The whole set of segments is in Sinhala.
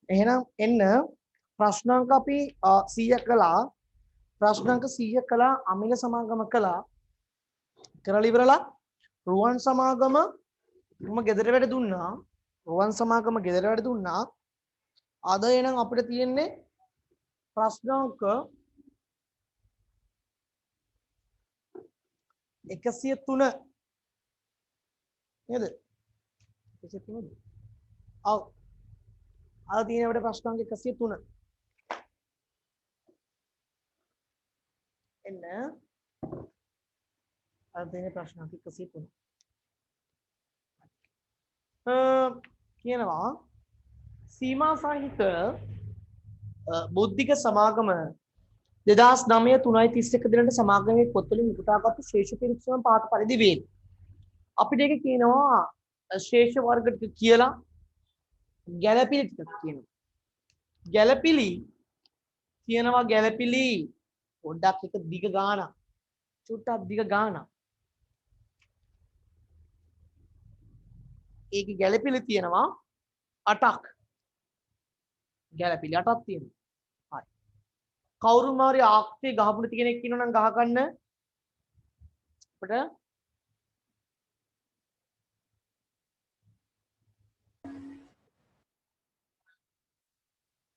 එහෙනම් එන්න ප්‍රශ්නාංක අපි 100ක් කළා. ප්‍රශ්නාංක 100ක් කළා. අමිල සමාගම කළා. කරලා ඉවරලා රුවන් සමාගම මම ගෙදර වැඩ දුන්නා. රුවන් සමාගම ගෙදර වැඩ දුන්නා. අද එනම් අපිට තියෙන්නේ ප්‍රශ්නාංක 103 නේද? 103ද? ඔව්. අද තියෙන අපිට ප්‍රශ්නාංක 103. එන්න අද තියෙන ප්‍රශ්නාංක 103. කියනවා සීමා සහිත බුද්ධික සමාගම 2009 3:31 දිනට සමාගමේ පොත්වලින් උපුටාගත්තු ශේෂ පිරික්සම පාත පරිදි වේ. අපිට ඒක කියනවා ශේෂ වර්ග ටික කියලා ගැළපිලි ටිකක් කියනවා. ගැළපිලි කියනවා ගැළපිලි පොඩ්ඩක් එක දිග ගානක්. චුට්ටක් දිග ගානක්. ඒකේ ගැළපිලි තියෙනවා 8ක්. ගැළපිලි 8ක් තියෙනවා. හරි. කවුරු මාරි ආක්තිය ගහපු නැති කෙනෙක් ඉන්නවනම් ගහ ගන්න. අපිට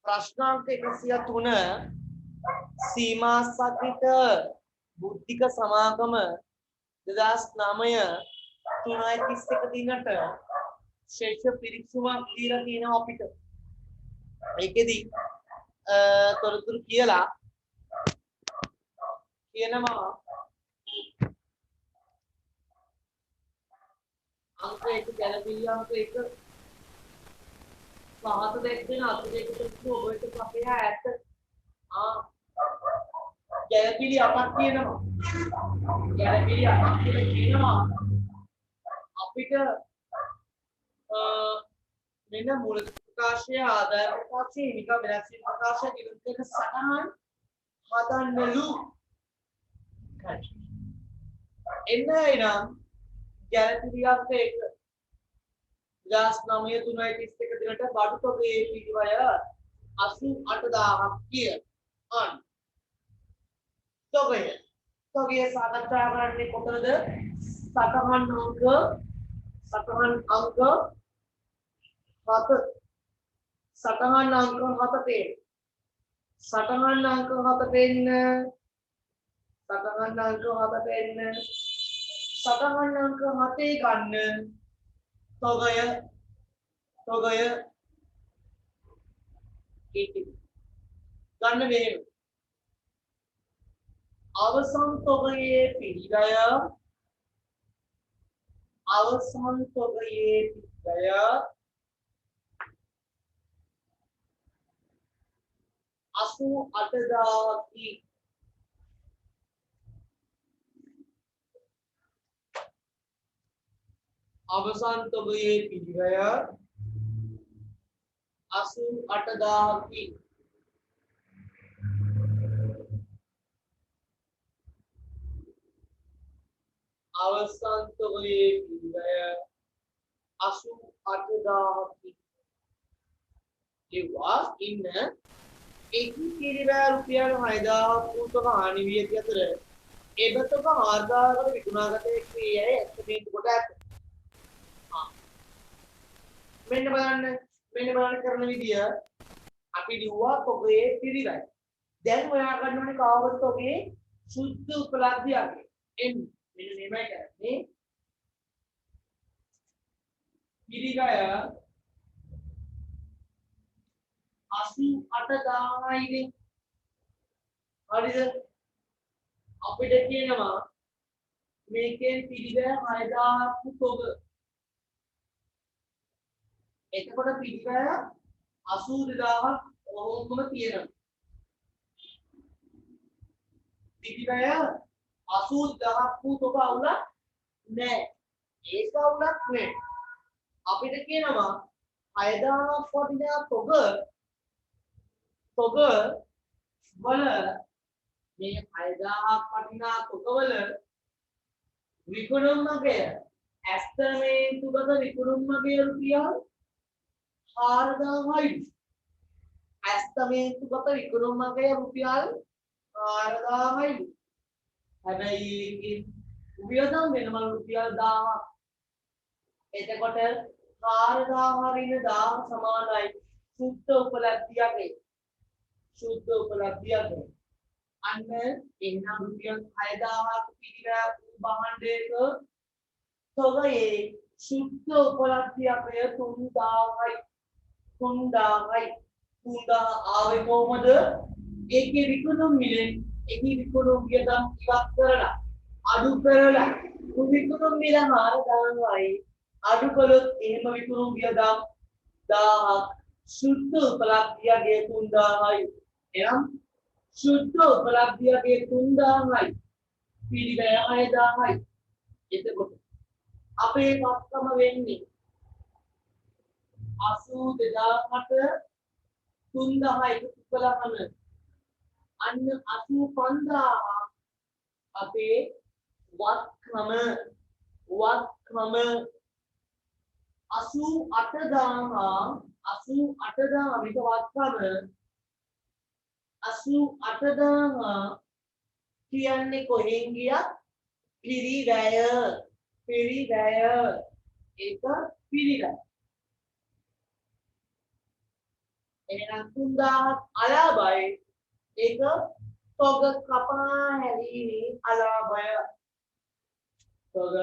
ප්‍රශ්නාංක 103 සීමා සහිත බුද්ධික සමාගම 2009 3:31 දිනට ශේෂ පිරික්සුමක් දීලා තියෙනවා අපිට. ඒකෙදි තොරතුරු කියලා කියනවා අංක 1 ගැළපිලි අංක 1 පහත දෙකෙන් අත දෙක තුන ඔබට අපේ ඇත්ත ගැළපිලි අපක් කියනවා. ගැළපිලි අපක් කියලා කියනවා අපිට මෙන්න මූල ප්‍රකාශය ආදාය ප්‍රකාශය නිකම් වෙනස් ප්‍රකාශය විරුද්ධ එක සටහන් හදන්නලු. එන්න එනම් ගැළපිලි අංක 1 2009 3:31 දිනට බඩු තොගයේ පිළිවය 88000ක් කිය. අන් තොගය සාකච්ඡා කරන්නේ කොතනද? සටහන් අංක 7 සටහන් අංක 7 පේන. සටහන් අංක 7 පේන්න. සටහන් අංක 7 පේන්න. සටහන් අංක 7 ගන්න තොගය ගන්න මෙහෙම. අවසන් තොගයේ පිළිගය අවසන් තොගයේ පිළිගය 88000ක්. අවසන් තොගයේ පිළිගය 88000ක්. අවසන් තොගයේ පිළිගය 88000ක්. ඒවා ඉන්න එක කිරිබෑ රුපියල් 6000ක් වූ හානි විය ඇති අතර එබතක 4000කට විකුණාගත හැකි අය එක්තෙන් කොට ඇත. මෙන්න බලන්න කරන විදිය අපි ලිව්වා තොගයේ පිළිගය. දැන් ඔයා ගන්න ඕනේ කාවත තොගයේ සුද්ධ උපලබ්ධියක්. මෙන්න මේමයි කරන්නේ. පිළිගය 88000යි. හරිද? අපිට කියනවා මේකෙන් පිළිගය 6000ක් තොග. එතකොට පිළිගය 82000ක් ඔහොමම තියෙනවා. පිළිගය 80000ක් තොග අවුලක් නැහැ. ඒක අවුලක් නැහැ. අපිට කියනවා 6000ක් වටිනා තොග වල මේ 6000ක් වටිනා තොග වල විකුණුම් මගය ඇස්තමේන්තුගත විකුණුම් මගය රුපියල් 4,000යි. ඇස්තමේන්තුගත විකුණුමකය රුපියල් 4,000යි. හැබැයි ඒකේ වියදම් වෙනවලු රුපියල් 1000ක්. එතකොට 4,000 හරින 1000 සමානයි සුද්ධ උපලබ්ධියගේ. සුද්ධ උපලබ්ධියගේ. අන්න එහෙනම් රුපියල් 6,000ක් පිළිවෙල භාණ්ඩයක තොගයේ සුද්ධ උපලබ්ධියගේ 3,000යි. 3,000 ආවේ කොහමද? ඒකේ විකුණුම් මිලෙන් ඒකේ විකුණුම් වියදම් ඉවත් කරලා අඩු කරලා විකුණුම් මිල 4,000යි. අඩු කළොත් එහෙම විකුණුම් වියදම් 1000ක් සුද්ධ උපලබ්ධියගේ 3,000යි. එනම් සුද්ධ උපලබ්ධියගේ 3,000යි පිළිවෙල 6,000යි. එතකොට අපේ වත්කම වෙන්නේ 82,000ට 3,000 එකතු කළාම අන්න 85,000 අපේ වත්කම 88,000 මේක වත්කම 88,000 කියන්නේ කොහෙන් ගියත් පිරිවැය ඒක පිරිවැය. එහෙනම් 3,000ක් අලාභයි ඒක තොග කපා හැරීමේ අලාභය. තොග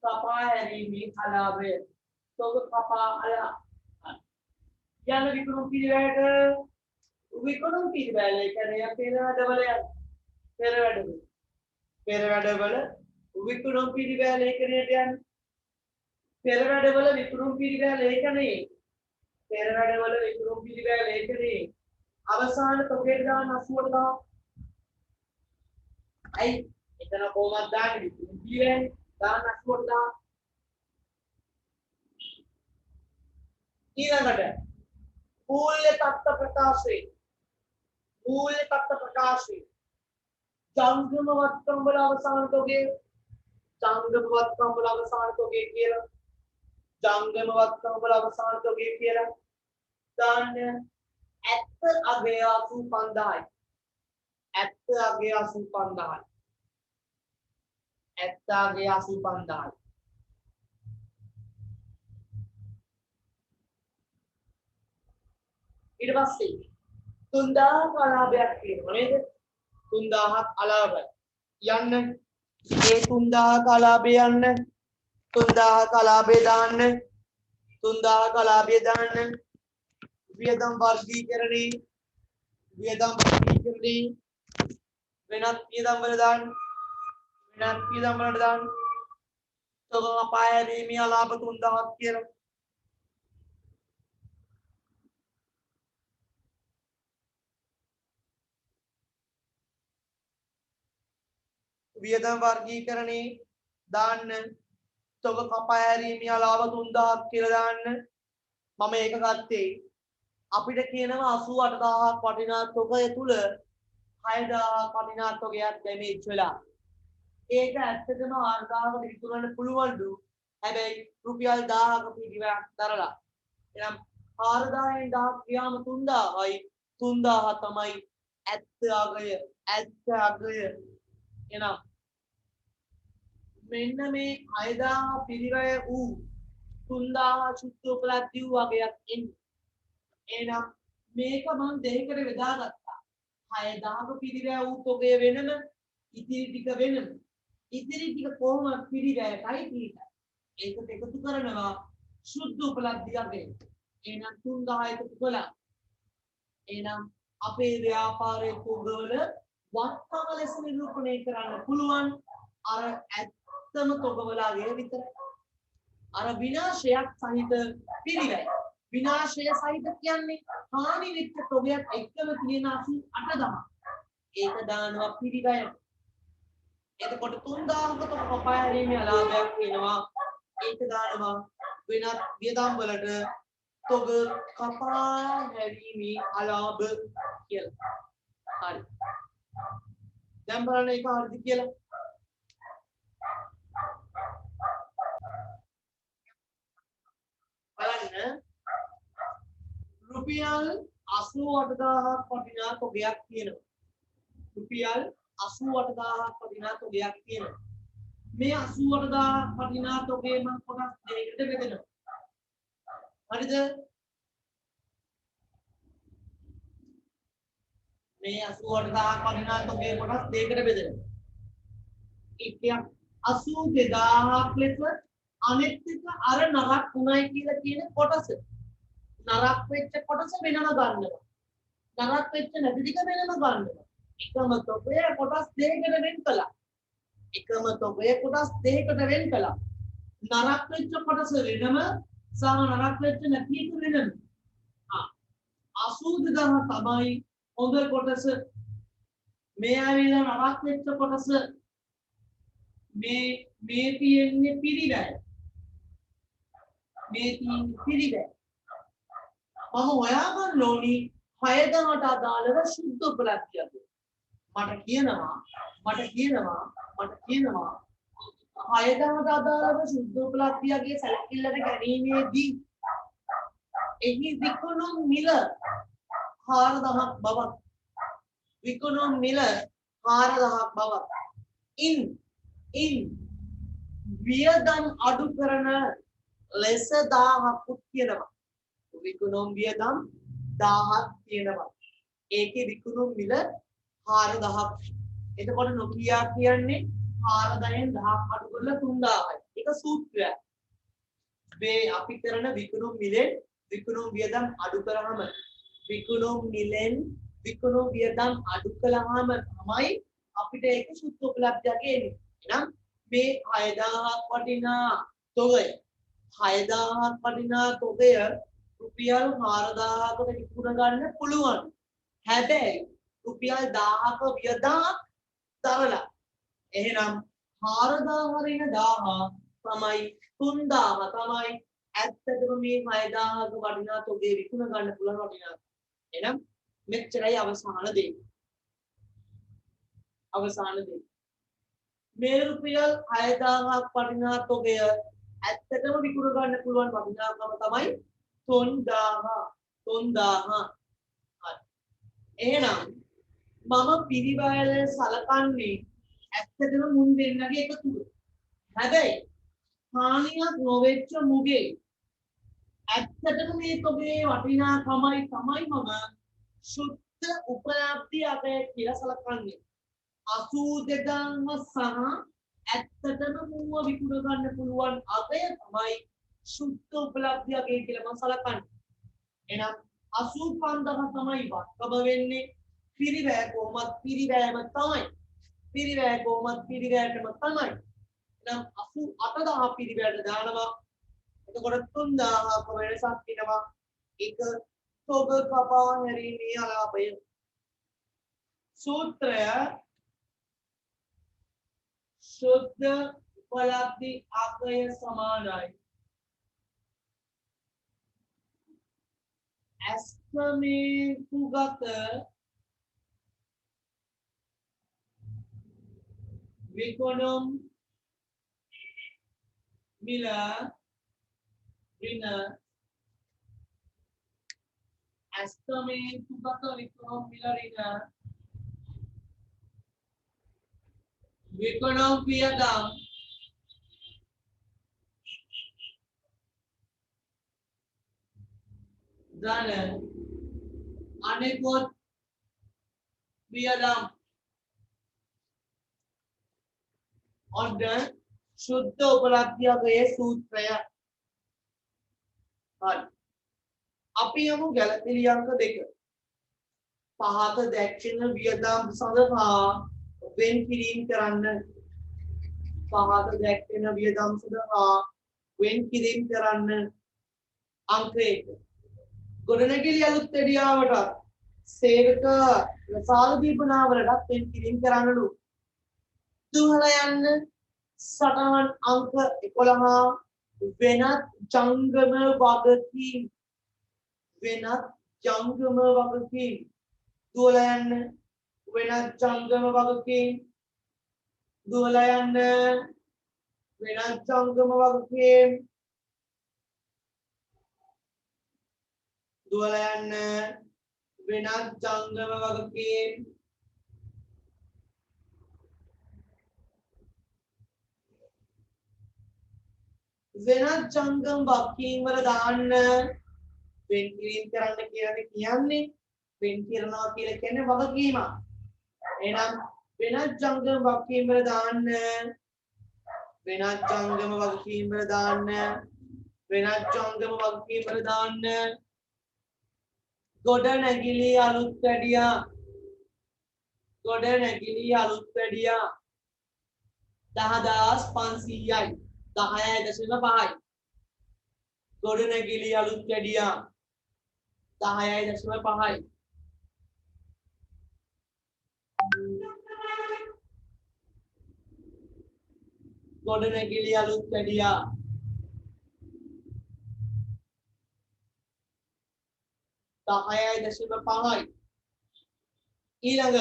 කපා හැරීමේ අලාභය. තොග කපා යන විකුණුම් පිළිවෙලට විකුණුම් පිළිවෙල කියන්නේ පෙරවැඩවල විකුණුම් පිළිවෙල ඒකනේට යන්නේ. පෙරවැඩවල විකුණුම් පිළිවෙල ඒකනේ. පෙරවැඩවල විකුණුම් පිළිවෙල ඒකනේ. අවසාන තොගයට දාන 88,000. අයි එතන කොහොමද දාන්නේ? විකුණුම් පිළිවෙල දාන 88,000. ඊළඟට මූල්‍ය තත්ත්ව ප්‍රකාශය ජංගම වත්කම් වල අවසාන තොගේ කියලා ජංගම වත්කම් වල අවසාන තොගේ කියලා දාන්න 70,85,000යි. 70,85,000යි. 70,85,000යි. ඊට පස්සේ 3,000ක අලාභයක් තියෙනවා නේද? 3,000ක් අලාභය. යන්න ඒ 3,000ක අලාභය යන්න 3,000ක අලාභය දාන්න 3,000ක අලාභය දාන්න වියදම් වර්ගීකරණේ වෙනත් වියදම් වල දාන්න තොග කපා හැරීමේ අලාභ 3,000ක් කියලා. වියදම් වර්ගීකරණේ දාන්න තොග කපා හැරීමේ අලාභ 3,000ක් කියලා දාන්න. මම ඒක ගත්තේ අපිට කියනවා 88,000ක් වටිනා තොගය තුල 6,000ක් වටිනා තොගයක් ඩැමේජ් වෙලා. ඒක ඇත්තටම 4,000කට විකුණන්න පුළුවන්ලු. හැබැයි රුපියල් 1,000ක පිළිවෙලක් දරලා. එහෙනම් 4,000න් 1,000ක් ගියාම 3,000යි. 3,000 තමයි ඇත්ත අගය. එහෙනම් මෙන්න මේ 6,000 පිරිවැය වූ 3,000 සුද්ධ උපලබ්ධි වූ වගයක් එන්නේ. එහෙනම් මේක මම දෙකකට බෙදාගත්තා. 6,000ක පිරිවැය වූ තොගය වෙනම ඉතිරි ටික වෙනම. ඉතිරි ටික කොහොමද පිරිවැයටයි තියෙන්නේ. ඒකට එකතු කරනවා සුද්ධ උපලබ්ධියක් වෙන. එහෙනම් 3,000 එකතු කළා. එහෙනම් අපේ ව්‍යාපාරයේ තොගවල වත්කම ලෙස නිරූපණය කරන්න පුළුවන් අර ඇත්තම තොගවලගේ විතරයි. අර විනාශයක් සහිත පිළිවෙල. විනාශය සහිත කියන්නේ හානි වෙච්ච තොගයක් එක්කම තියෙන 88,000. ඒක දානවා පිළිවෙල. එතකොට 3,000ක තොග කපා හැරීමේ අලාභයක් වෙනවා. ඒක දානවා වෙනත් වියදම් වලට තොග කපා හැරීමේ අලාභ කියලා. හරි. දැන් බලන්න ඒක හරිද කියලා. බලන්න රුපියල් 88000ක් වටිනා තොගයක් තියෙනවා. රුපියල් 88000ක් වටිනා තොගයක් තියෙනවා. මේ 88000ක් වටිනා තොගේ මම කොටස් දෙකකට බෙදෙනවා. හරිද? මේ 88000ක් වටිනා තොගේ කොටස් දෙකකට බෙදෙනවා. එකක් 82000ක් ලෙස අනෙත් එක අර නරක් උණයි කියලා කියන කොටස. නරක් වෙච්ච කොටස වෙනම ගන්නවා. නරක් වෙච්ච නැති ටික වෙනම ගන්නවා. එකම තොගය කොටස් දෙකකට වෙන් කළා. එකම තොගය කොටස් දෙකකට වෙන් කළා. නරක් වෙච්ච කොටස වෙනම සහ නරක් වෙච්ච නැති එක වෙනම. 82000 තමයි හොඳ කොටස. මේ ආවිලා නරක් වෙච්ච කොටස මේ තියෙන්නේ පිරිවැය. මේ තියෙන්නේ පිරිවැය. මම හොයාගන්න ඕනි 6000ට අදාළව සුද්ධ උපලබ්ධියක්. මට කියනවා 6000ට අදාළව සුද්ධ උපලබ්ධියගේ සැලකිල්ලට ගැනීමේදී එහි විකුණුම් මිල 4000ක් බවක් විකුණුම් මිල 4000ක් බවක් ඉන් වියදම් අඩු කරන ලෙස 1000ක් තියෙනවා. විකුණුම් වියදම් 1000ක් තියෙනවා. ඒකේ විකුණුම් මිල 4000ක්. එතකොට නොකියා කියන්නේ 4000න් 1000ක් අඩු කරලා 3000යි. ඒක සූත්‍රයක්. මේ අපි කරන විකුණුම් මිලෙන් විකුණුම් වියදම් අඩු කරාම විකුණුම් මිලෙන් විකුණුම් වියදම් අඩු කළාම තමයි අපිට ඒක සුද්ධ උපලබ්ධියක් එන්නේ. එහෙනම් මේ 6000ක් වටිනා තොගය 6000ක් වටිනා තොගය රුපියල් 4000කට විකුණ ගන්න පුළුවන්. හැබැයි රුපියල් 1000ක වියදමක් දරලා. එහෙනම් 4000 රින 1000 තමයි 3000 තමයි ඇත්තටම මේ 6000ක වටිනා තොගේ විකුණ ගන්න පුළුවන් වටිනා. එහෙනම් මෙච්චරයි අවසාන දේ. මේ රුපියල් 6000ක් වටිනා තොගය ඇත්තටම විකුණ ගන්න පුළුවන් වටිනාකම තමයි 3000. හරි. එහෙනම් මම පිරිවැයල සලකන්නේ ඇත්තටම මුන් දෙන්නගේ එකතුව. හැබැයි හානියක් නොවෙච්ච මුගේ ඇත්තටම මේ තොගේ වටිනාකමයි තමයි මම සුද්ධ උපලබ්ධියක් කියලා සලකන්නේ. 82000 සහ ඇත්තටම මුව විකුණ ගන්න පුළුවන් අගය තමයි සුද්ධ උපලබ්ධියක් කියලා මම සලකන්නේ. එහෙනම් 85000 තමයි වක්කම වෙන්නේ. පිරිවැය කොහොමත් පිරිවැයම තමයි. පිරිවැයටම තමයි. එහෙනම් 88000 පිරිවැයට දානවා. එතකොට 3000ක වෙනසක් වෙනවා. ඒක තොග කපා හැරීමේ අලාභය. සූත්‍රය शुद्ध उपलब्धि आकय समानाय अष्टमेकुगत विकुणुम मिल ऋण अष्टमेकुगत विकुणुम मिल ऋण विकुणुम वियदम धन अनेकोट वियदम और शुद्ध उपलब्धियाගේ සූත්‍රය. හරි. අපි යමු ගැලපිලි අංක 2. පහත දැක්වෙන වියදම් සඳහා වෙන් කිරීම කරන්න. පහත දැක්වෙන වියදම් සඳහා වෙන් කිරීම කරන්න. අංක 1. ගොඩනැගිලි අලුත් එඩියාවට සේවක රසාල දීපනාවලට වෙන් කිරීම කරන්නලු. තුහල යන්න සටහන් අංක 11 වෙනත් ජංගම වගකීම් දුවල යන්න වෙනත් ජංගම වගකීම් දුවල යන්න වෙනත් ජංගම වගකීම් දුවලා යන්න වෙනත් ජංගම වගකීම් වෙනත් ජංගම වගකීම් වල දාන්න වෙන් කිරීම කරන්න කියන්නේ වෙන් කරනවා කියලා කියන්නේ වගකීමක්. එහෙනම් වෙනත් ජංගම වගකීම් වල දාන්න වෙනත් ජංගම වගකීම් වල දාන්න වෙනත් ජංගම වගකීම් වල දාන්න ගොඩ නැගිලි අලුත් වැඩියා ගොඩ නැගිලි අලුත් වැඩියා 10500යි 10.5යි ගොඩ නැගිලි අලුත් වැඩියා 10.5යි ගොඩ නැගිලි අලුත් වැඩියා 10.5යි ඊළඟ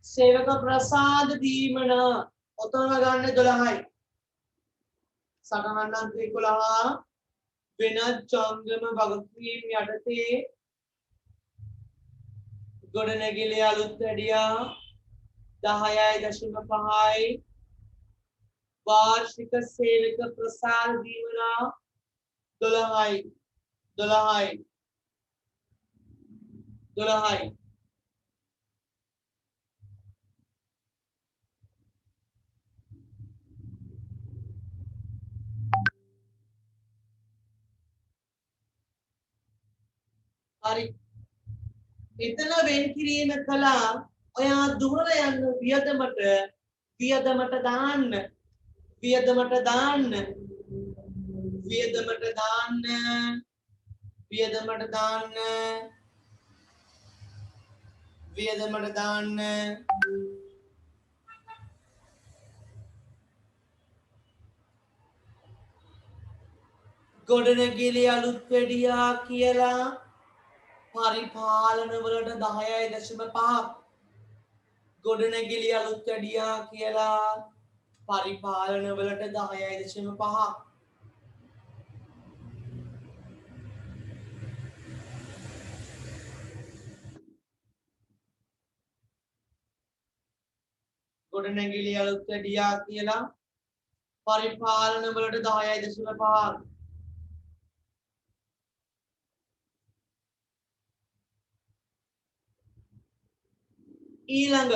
සේවක ප්‍රසාද දීමන ඔතන ගන්න 12යි සටහන් අංක 11 වෙනත් ජංගම වගකීම් යටතේ ගොඩනැගිලි අලුත් වැඩියා 10.5යි වාර්ෂික සේවක ප්‍රසාද දීමන 12යි 12යි 12යි හරි එතන වෙන් කිරීම කළා ඔයා දුවලා යන්න වියදමට දාන්න වියදමට දාන්න වියදමට දාන්න වියදමට දාන්න වියදමට දාන්න ගොඩනැගිලි අලුත් වැඩියා කියලා පරිපාලන වලට 10.5ක් ගොඩනැගිලි අලුත් වැඩියා කියලා පරිපාලන වලට 10.5ක් ගොඩනැගිලි අලුත් වැඩියා කියලා පරිපාලන වලට 10.5ක් ඊළඟ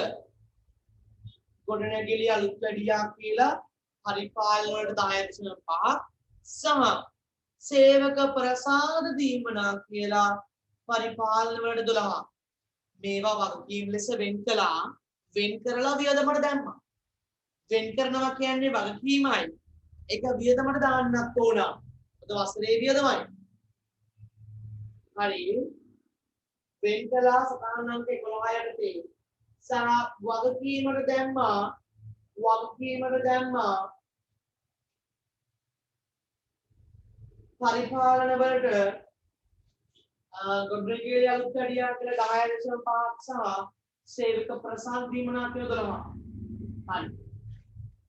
ගොඩනැගිලි අලුත් වැඩියා කියලා පරිපාලන වලට 10.5ක් සහ සේවක ප්‍රසාද දීමනා කියලා පරිපාලන වලට 12ක් මේවා වගකීම් ලෙස වෙන් කරලා වියදමට දැම්මා වෙන් කරනවා කියන්නේ වගකීමයි ඒක වියදමට දාන්නත් ඕන අද වසරේ වියදමයි හරි වෙන් කළා සටහන් අංක 11 යටතේ සහ වගකීමට දැම්මා පරිපාලන වලට ගොඩනැගිලි අලුත් වැඩියා කියලා 10.5ක් සහ සේවක ප්‍රසාද දීමනා කියලා 12ක් හරි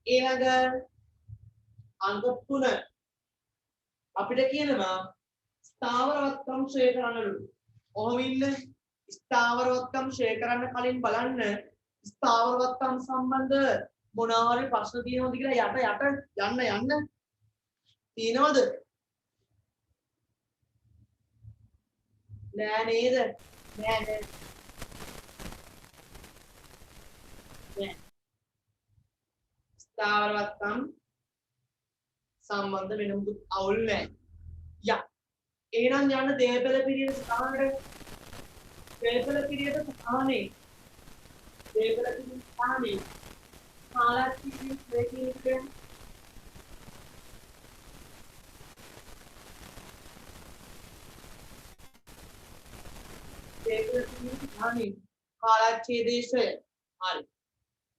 ඊළඟ අංක 3 අපිට කියනවා ස්ථාවරවත්කම් ක්ෂය කරන්නලු ඔහොම ඉන්න ස්ථාවරවත්කම් ක්ෂය කරන්න කලින් බලන්න ස්ථාවරවත්කම් සම්බන්ධ මොනවා හරි ප්‍රශ්න තියෙනවද කියලා යට යන්න තියෙනවද නෑ නේද නෑ ස්ථාවරවත්කම් සම්බන්ධ වෙන මුකුත් අවුල් නෑ එහෙනම් යන්න දේපල පිරියන සටහනට දේපල පිරියන සටහනේ කාලච්චි දෙකේ කාලච්ඡේදේශය හරි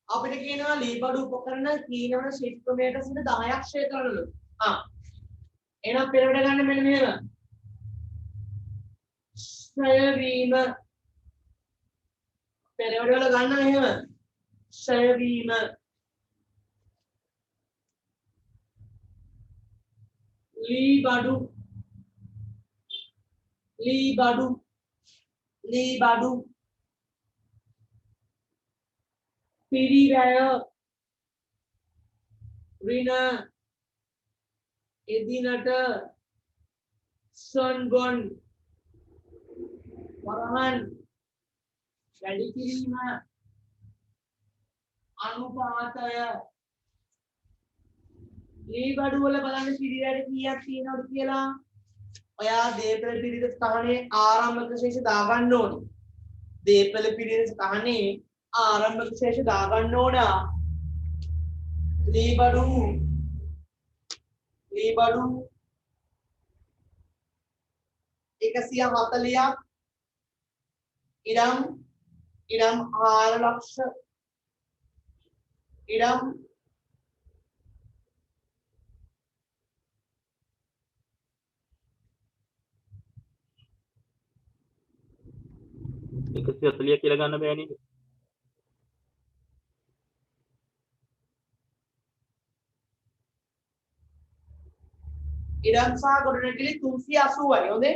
අපිට කියනවා ලීබඩු උපකරණ කීනවන ශිල්පමයට සිට 10ක් ක්ෂය කරනලු එහෙනම් පෙරවඩ ගන්න මෙන්න මෙහෙම ක්ෂය වීම පෙරවඩ වල ගන්න මෙහෙම ක්ෂය වීම ලීබඩු ली बाडू පිරිවැය ඍණ එදිනට සන්ගොන් වරහන් වැඩි කිරීම අනුපාතය මේ බඩු වල බලන්න පිරිවැයට කීයක් තියෙනවද කියලා ඔයා දීපල පිරිවෙත තහනේ ආරම්භක ශේෂ දාගන්න ඕනේ දීපල පිරිවෙත තහනේ ආරම්භක ශේෂ දාගන්න ඕන ලී බඩු 140ක් ඉරම් 4 ලක්ෂ ඉරම් එකසිය 40 කියලා ගන්න බෑ නේද? ඉරම් සහ ගොඩනැගිලි 380යි හොඳේ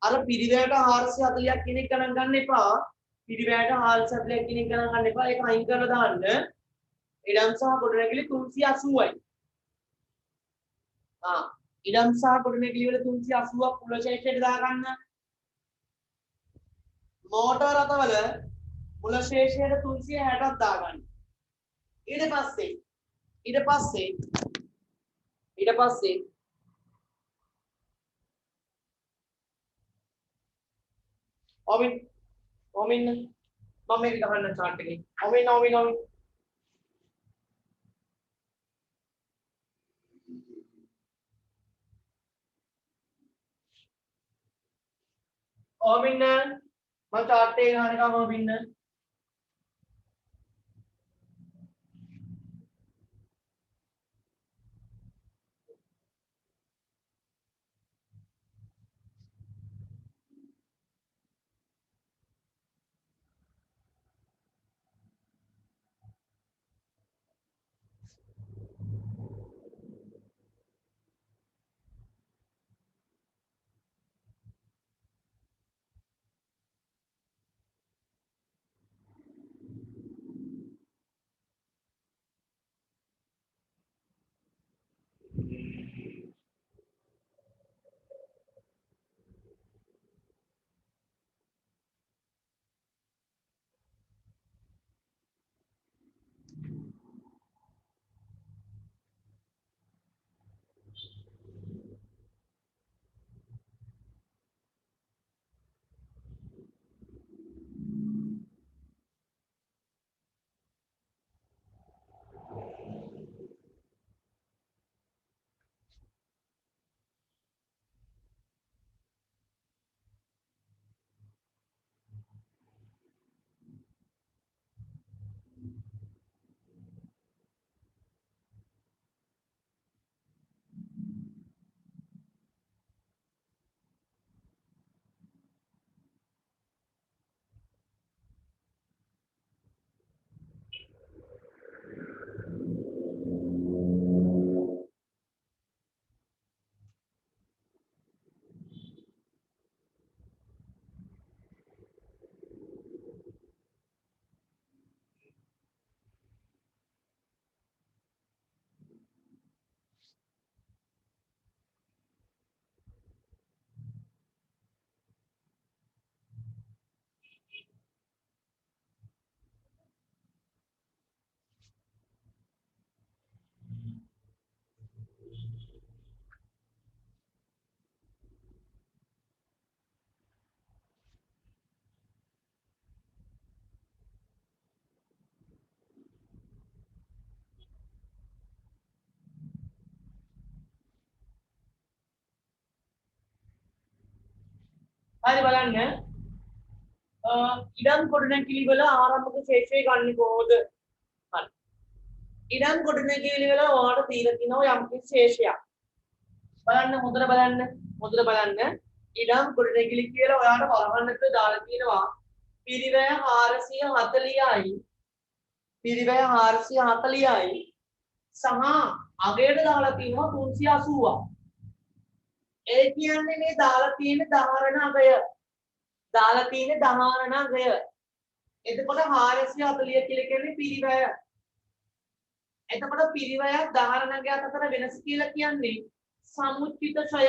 අර පිරිවැයට 440ක් කියන එක ගණන් ගන්න එපා පිරිවැයට 440ක් කියන එක ගණන් ගන්න එපා ඒක අයින් කරලා දාන්න ඉරම් සහ ගොඩනැගිලි 380යි ඉරම් සහ ගොඩනැගිලි වල 380ක් කුල ශේෂයට දාගන්න මෝටර රථවල කුල ශේෂයට 360ක් දාගන්න ඊට පස්සේ ඔමින් මම මේක ගහන්න chart එකේ ඔමින් මම chart එක ගහනකම ඔමින් හරි බලන්න ඉඩම් ගොඩනැගිලි වල ආරම්භක ශේෂය ගන්න කොහොමද හරි ඉඩම් ගොඩනැගිලි වල ඔයාලට දීලා තියෙනවා යම් කිසි ශේෂයක් බලන්න හොඳට බලන්න ඉඩම් ගොඩනැගිලි කියලා ඔයාලට වරහන්නට දාලා තියෙනවා පිරිවැය 440යි සහ අගයට දාලා තියෙනවා 380ක් ඒ කියන්නේ මේ දාලා තියෙන ධාරණ අගය. දාලා තියෙන ධාරණ අගය. එතකොට 440 කියලා කියන්නේ පිරිවැය. එතකොට පිරිවැය ධාරණගය අතර වෙනස කියලා කියන්නේ සමුච්චිතශය.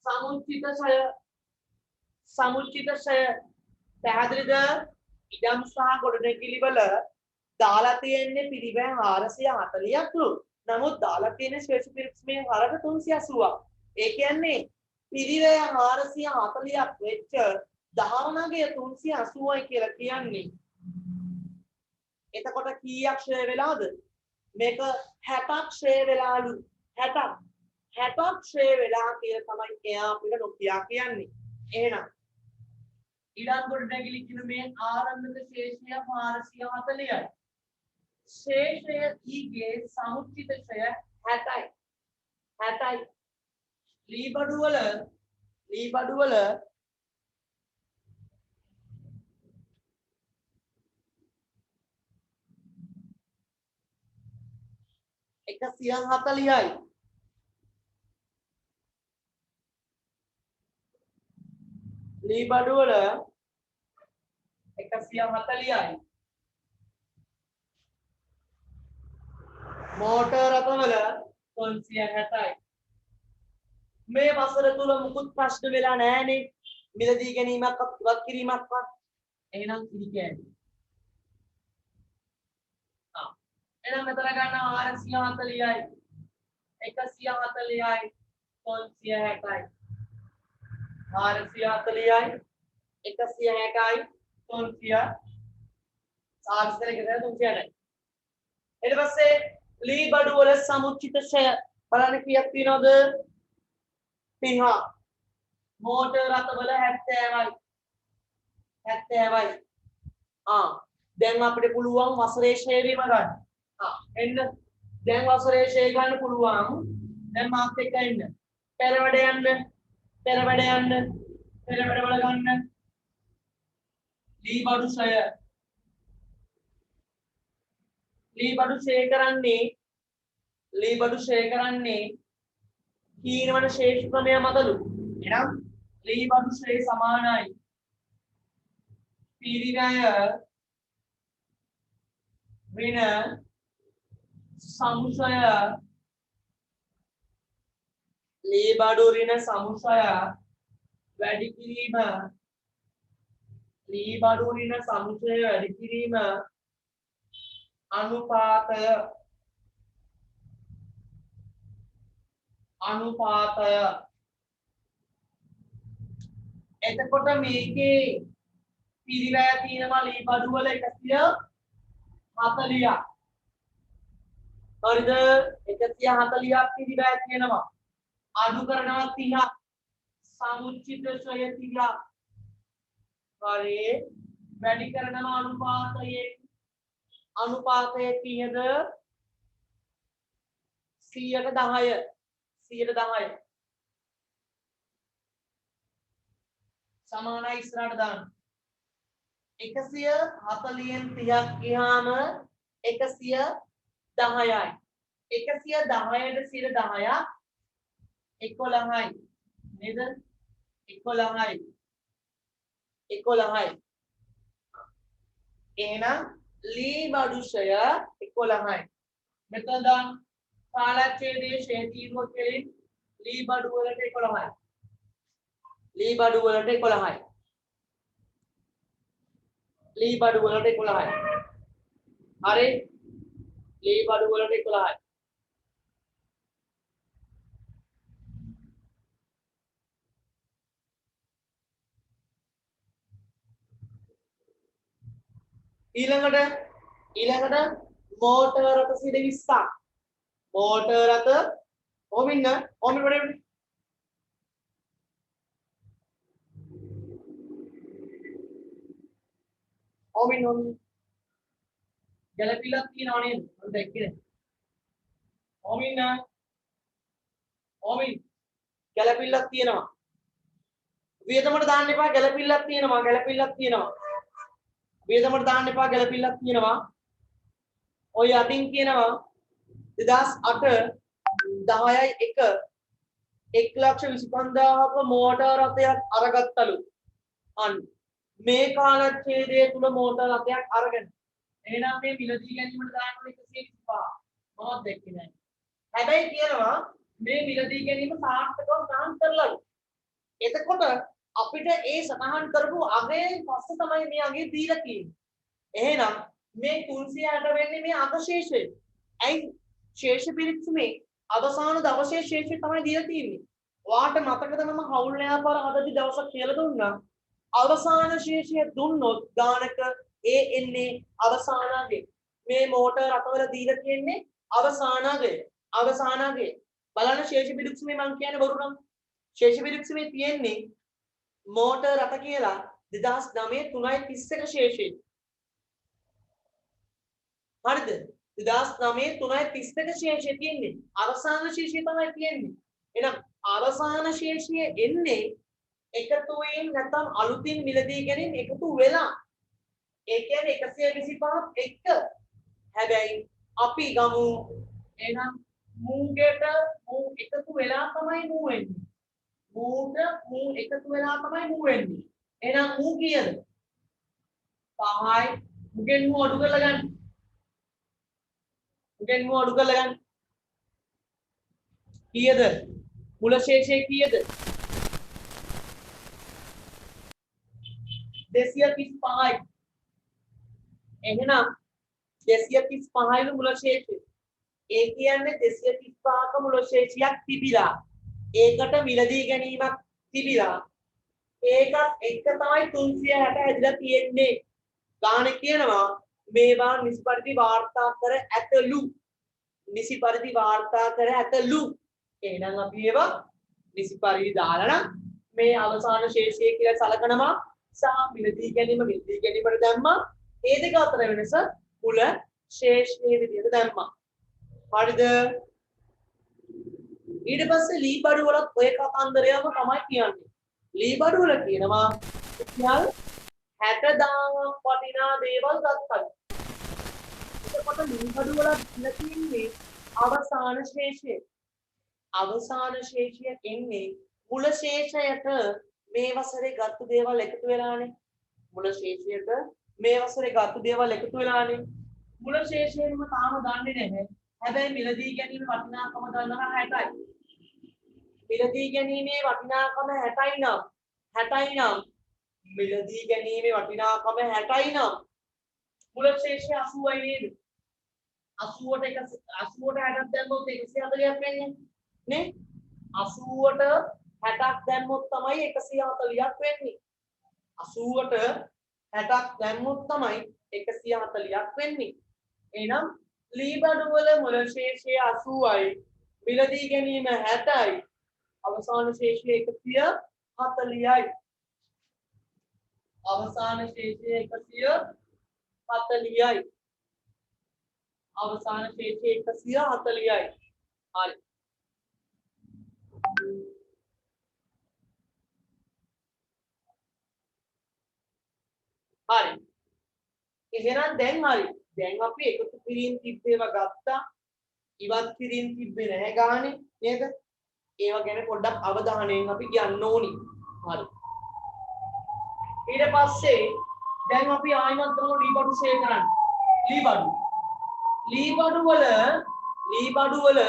සමුච්චිතශය. සමුච්චිතශය. පැහැදිලිද? ඉඩම් සහ ගොඩනැගිලි වල දාලා තියෙන්නේ පිරිවැය 440ක්ලු. නමුත් දාලා තියෙන ශේෂ පිරික්ස් මේ හරක 380ක්. ඒ කියන්නේ පිරිවැය 440ක් වෙච්ච ධාරණගය 380යි කියලා කියන්නේ. එතකොට කීයක් ක්ෂය වෙලාද? මේක 60ක් ක්ෂය වෙලාලු. 60ක් ක්ෂය වෙලා කියලා තමයි එයා අපිට නොකියා කියන්නේ. එහෙනම් ඊළඟ ගොඩනැගිලි කියන මේ ආරම්භක ශේෂය 440යි. ශේෂය ඊගේ සමුච්චිත ක්ෂය 60යි. 60යි. ලී බඩු වල 140යි. ලී බඩු වල 140යි. මෝටර් රථවල 360යි. මේ වසර තුල මුකුත් ප්‍රශ්න වෙලා නැහැනේ. මිලදී ගැනීමක් ඉවත් කිරීමක්වත්. එහෙනම් ඉදි කියන්නේ. එහෙනම් මෙතන ගන්න 440යි 140යි 360යි 440යි 160යි 300 සාර්ථක කරගෙන 360යි. ඊට පස්සේ ලී බඩු වල සමුච්චිත ක්ෂය බලන්න කීයක් තියෙනවද? 30. මෝටර් රථ වල 70යි 70යි. දැන් අපිට පුළුවන් වසරේ ක්ෂය වීම ගන්න. එන්න දැන් වසරේ ක්ෂය ගන්න පුළුවන්. දැන් මාත් එක්ක එන්න. පෙරවැඩ යන්න. පෙරවැඩ වල ගන්න. ලී බඩු ක්ෂය. ලී බඩු ක්ෂය කරන්නේ කීනවන ශේෂ ක්‍රමය මතලු. එහෙනම් ලී බඩු ක්ෂය සමානයි පිරිවැය ඍණ සමුසය. ලී බඩු ඍණ සමුසය වැඩි කිරීම. ලී බඩු ඍණ සමුසය වැඩි කිරීම අනුපාතය. එතකොට මේකේ පිරිවැය තියෙනවා ලී බඩු වල 140ක්. හරිද? 140ක් පිරිවැය තියෙනවා. අඩු කරනවා 30ක්. සමුච්චිත ක්ෂය 30ක්. හරි. වැඩි කරනවා අනුපාතයේ කීයද? 110. සමානයි ඉස්සරහට දාන්න. 140න් 30ක් ගියාම 110යි. 110ට 10ක් 11යි. නේද? 11යි. එහෙනම් ලී බඩු ක්ෂය 11යි. මෙතන දාන්න කාලච්ඡේදයේ ක්ෂය තීරුව කෙලින් ලී බඩු වලට 11යි. ලී බඩු වලට 11යි. ලී බඩු වලට 11යි. හරි. ලී බඩු වලට 11යි. ඊළඟට මෝටර් රථ 120ක්. මෝටර් රථ ඕමින්න වඩේ ඕමින් ගැලපිලක් තියනවා නේද? මම දැක්කේ. ඕමින් ගැලපිලක් තියෙනවා. වියදමට දාන්න එපා ගැලපිලක් තියෙනවා. වියදමට දාන්න එපා ගැලපිලක් තියෙනවා. ඔය යටින් කියනවා 2008 10යි 1 1,25,000ක මෝටර් රථයක් අරගත්තලු. අන්න මේ කාලච්ඡේදය තුල මෝටර් රථයක් අරගෙන. එහෙනම් මේ මිලදී ගැනීමට දාන්න 125. මොනවද දැක්කේ නැහැ. හැබැයි කියනවා මේ මිලදී ගැනීම සාර්ථකව සටහන් කරලාලු. එතකොට අපිට ඒ සටහන් කරපු අගයෙන් පස්සේ තමයි මේ අගය දීලා තියෙන්නේ. එහෙනම් මේ 360 වෙන්නේ මේ අගශේෂය. ඇයි ශේෂ පිරික්සුමේ අවසාන දවසේ ශේෂය තමයි දීලා තියෙන්නේ. ඔයාට මතකද මම හවුල් ව්‍යාපාර හදති දවසක් කියලා දුන්නා. අවසාන ශේෂය දුන්නොත් ගානක ඒ එන්නේ අවසානගේ. මේ මෝටර් රටවල දීලා තියෙන්නේ අවසානගේ. අවසානගේ. බලන්න ශේෂ පිරික්සුමේ මම කියන්නේ බොරු නම්. ශේෂ පිරික්සුමේ තියෙන්නේ මෝටර් රට කියලා 2009 3.31 ශේෂය. හරිද? 2009 3.31 ශේෂය තියෙන්නේ. අවසාන ශේෂය තමයි තියෙන්නේ. එහෙනම් අවසාන ශේෂය එන්නේ එකතු වීම නැත්නම් අලුතින් මිලදී ගැනීම එකතු වෙලා. ඒ කියන්නේ 125ක් එක්ක. හැබැයි අපි ගමු එහෙනම් මූගෙට මූ එකතු වෙලා තමයි මූ වෙන්නේ. මූට මූ එකතු වෙලා තමයි මූ වෙන්නේ. එහෙනම් මූ කීයද? 5යි. මුගෙන් මූ අඩු කරලා ගන්න. මුගෙන් මූ අඩු කරලා ගන්න. කීයද? මුල ශේෂය කීයද? 235යි. එහෙනම් 235යි මුල ශේෂය. ඒ කියන්නේ 235ක මුල ශේෂයක් තිබිලා. ඒකට මිලදී ගැනීමක් තිබිලා. ඒකත් එක්ක තමයි 360 හැදිලා තියෙන්නේ. ගාන කියනවා මේවා නිසි පරිදි වාර්තා කර ඇතලු. නිසි පරිදි වාර්තා කර ඇතලු. එහෙනම් අපි ඒවා නිසි පරිදි දාලා නම් මේ අවසාන ශේෂය කියලා සලකනවා. සහ මිලදී ගැනීමට දැම්මා. ඒ දෙක අතර වෙනස මුල ශේෂයේ විදිහට දැම්මා. හරිද? ඊට පස්සේ ලී බඩු වලත් ඔය කතන්දරයම තමයි කියන්නේ. ලී බඩු වල කියනවා රුපියල් 60000ක් වටිනා දේවල් ගත්තා. එතකොට ලී බඩු වල ඉන්න තියෙන්නේ අවසාන ශේෂය. අවසාන ශේෂය එන්නේ මුල ශේෂයට මේ වසරේ ගත්තු දේවල් එකතු වෙලානේ. මුල ශේෂයට මේ වසරේ ගත්තු දේවල් එකතු වෙලානේ. මුල ශේෂයෙන්ම තාම දන්නේ නැහැ. හැබැයි මිලදී ගැනීම වටිනාකම දන්නවා 60යි. මිලදී ගැනීමේ වටිනාකම 60යි නම් මිලදී ගැනීමේ වටිනාකම 60යි නම් මුල ශේෂය 80යි නේද? 80ට 60ක් දැම්මොත් 140ක් වෙන්නේ නේ? 80ට 60ක් දැම්මොත් තමයි 140ක් වෙන්නේ. 80ට 60ක් දැම්මොත් තමයි 140ක් වෙන්නේ. එහෙනම් ලී බඩු වල මුල ශේෂය 80යි. මිලදී ගැනීම 60යි. අවසාන ශේෂය 140යි. අවසාන ශේෂය 140යි. අවසාන ශේෂය 140යි. හරි. හරි. එහෙනම් දැන් හරි. දැන් අපි එකතු කිරීම තිබ්බේව ගත්තා. ඉවත් කිරීම තිබ්බේ නැහැ ගානේ නේද? ඒව ගැන පොඩ්ඩක් අවධානයෙන් අපි කියන්න ඕනි. හරි. ඊට පස්සේ දැන් අපි ආයිමත් කරමු ලී බඩු ෂෙයා කරන්න. ලී බඩු වල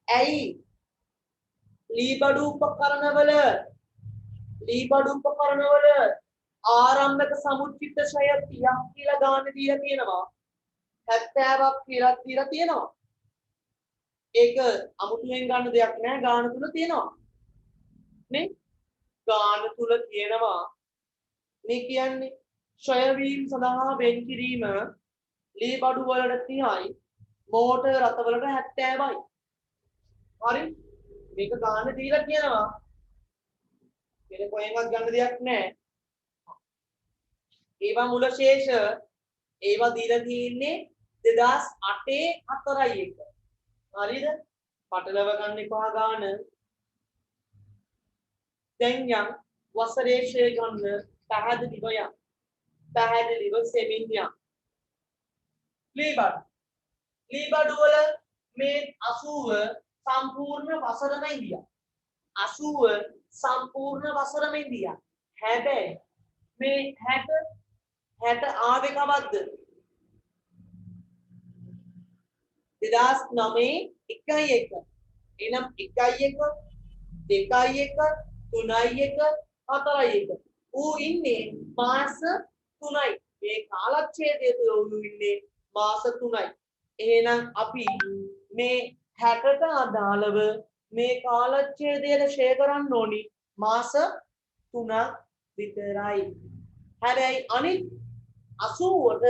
ඇයි ලී බඩු උපකරණවල ආරම්භක සමුච්චිත ෂය 30ක් කියලා ගාන දීලා තියෙනවා. 70ක් කියලා දීලා තියෙනවා. ඒක අමුතුවෙන් ගන්න දෙයක් නෑ ගාන තුල තියෙනවා. නේ? ගාන තුල තියෙනවා. මේ කියන්නේ ෂය වීම සඳහා වෙන් කිරීම ලී බඩු වලට 30යි, මෝටර් රථ වලට 70යි. හරි? මේක ගාන දීලා කියනවා. වෙන කොහෙන්වත් ගන්න දෙයක් නෑ. ඒවා මුල ශේෂ ඒවා දීලා තියෙන්නේ 2008 4යි එක. හරිද? පටලව ගන්න එපා ගාන. දැන් යම් වසරේ ශේ ගන්න පැහැදිලිව යම්. පැහැදිලිව සෙමින් යම්. ලී බඩු වල මේ 80 සම්පූර්ණ වසරම ඉන්දියා 80 සම්පූර්ණ වසරම ඉන්දියා හැබැයි මේ 60 ආවේ කවද්ද 2009 1 එනම් 1 2 3 4 ඌ ඉන්නේ මාස 3යි මේ කාලච්ඡේදය තුළ ඌ ඉන්නේ මාස 3යි එහෙනම් අපි මේ 60ට අදාළව මේ කාලච්ඡේදයට ෂෙයා කරන්න ඕනි මාස 3ක් විතරයි හැබැයි අනිත් 80ට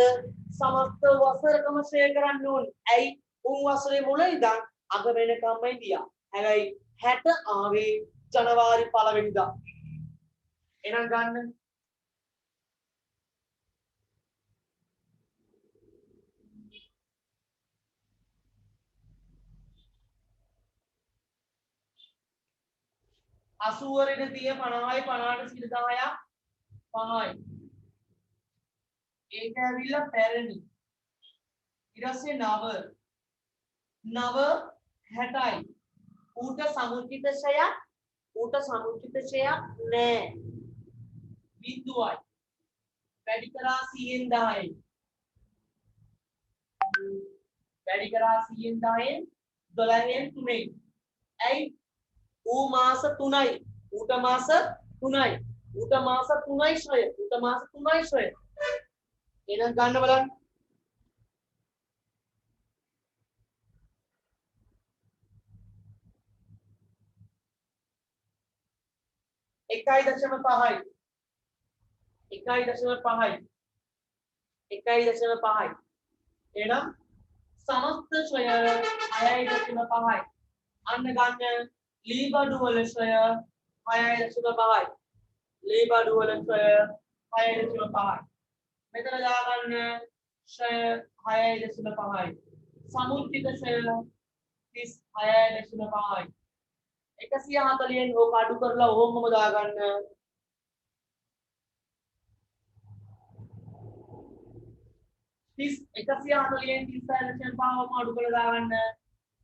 සමස්ත වසරකම ෂෙයා කරන්න ඕනි ඇයි උන් වසරේ මුල ඉඳන් අග වෙනකම්ම ඉඳියා හැබැයි 60 ආවේ ජනවාරි 1 වෙනිදා එහෙනම් ගන්න 80 වල තිය 50යි 50ට 10ක් 5යි ඒක ඇවිල්ලා පැරණි ඊට පස්සේ 9 60යි ඌට සමුචිත ෂයක් නෑ බිඳුවයි වැඩි කරා 100න් 10යි වැඩි කරා 100න් 10න් 12න් 3යි ඇයි ඌ මාස 3යි ඌට මාස 3යි ශ්‍රය එහෙනම් ගන්න බලන්න 1.5යි 1.5යි එහෙනම් සමස්ත ශ්‍රය 6.5යි අන්න ගන්න ලී බඩු වල ශ්‍රය 6.5යි ලී බඩු වල ශ්‍රය 6.5යි මෙතන දාගන්න ශ්‍රය 6.5යි සමුච්චිත ශ්‍රය 36.5යි 140න් ඕක අඩු කරලා ඕමම දාගන්න 140න් 36.5ම අඩු කරලා දාගන්න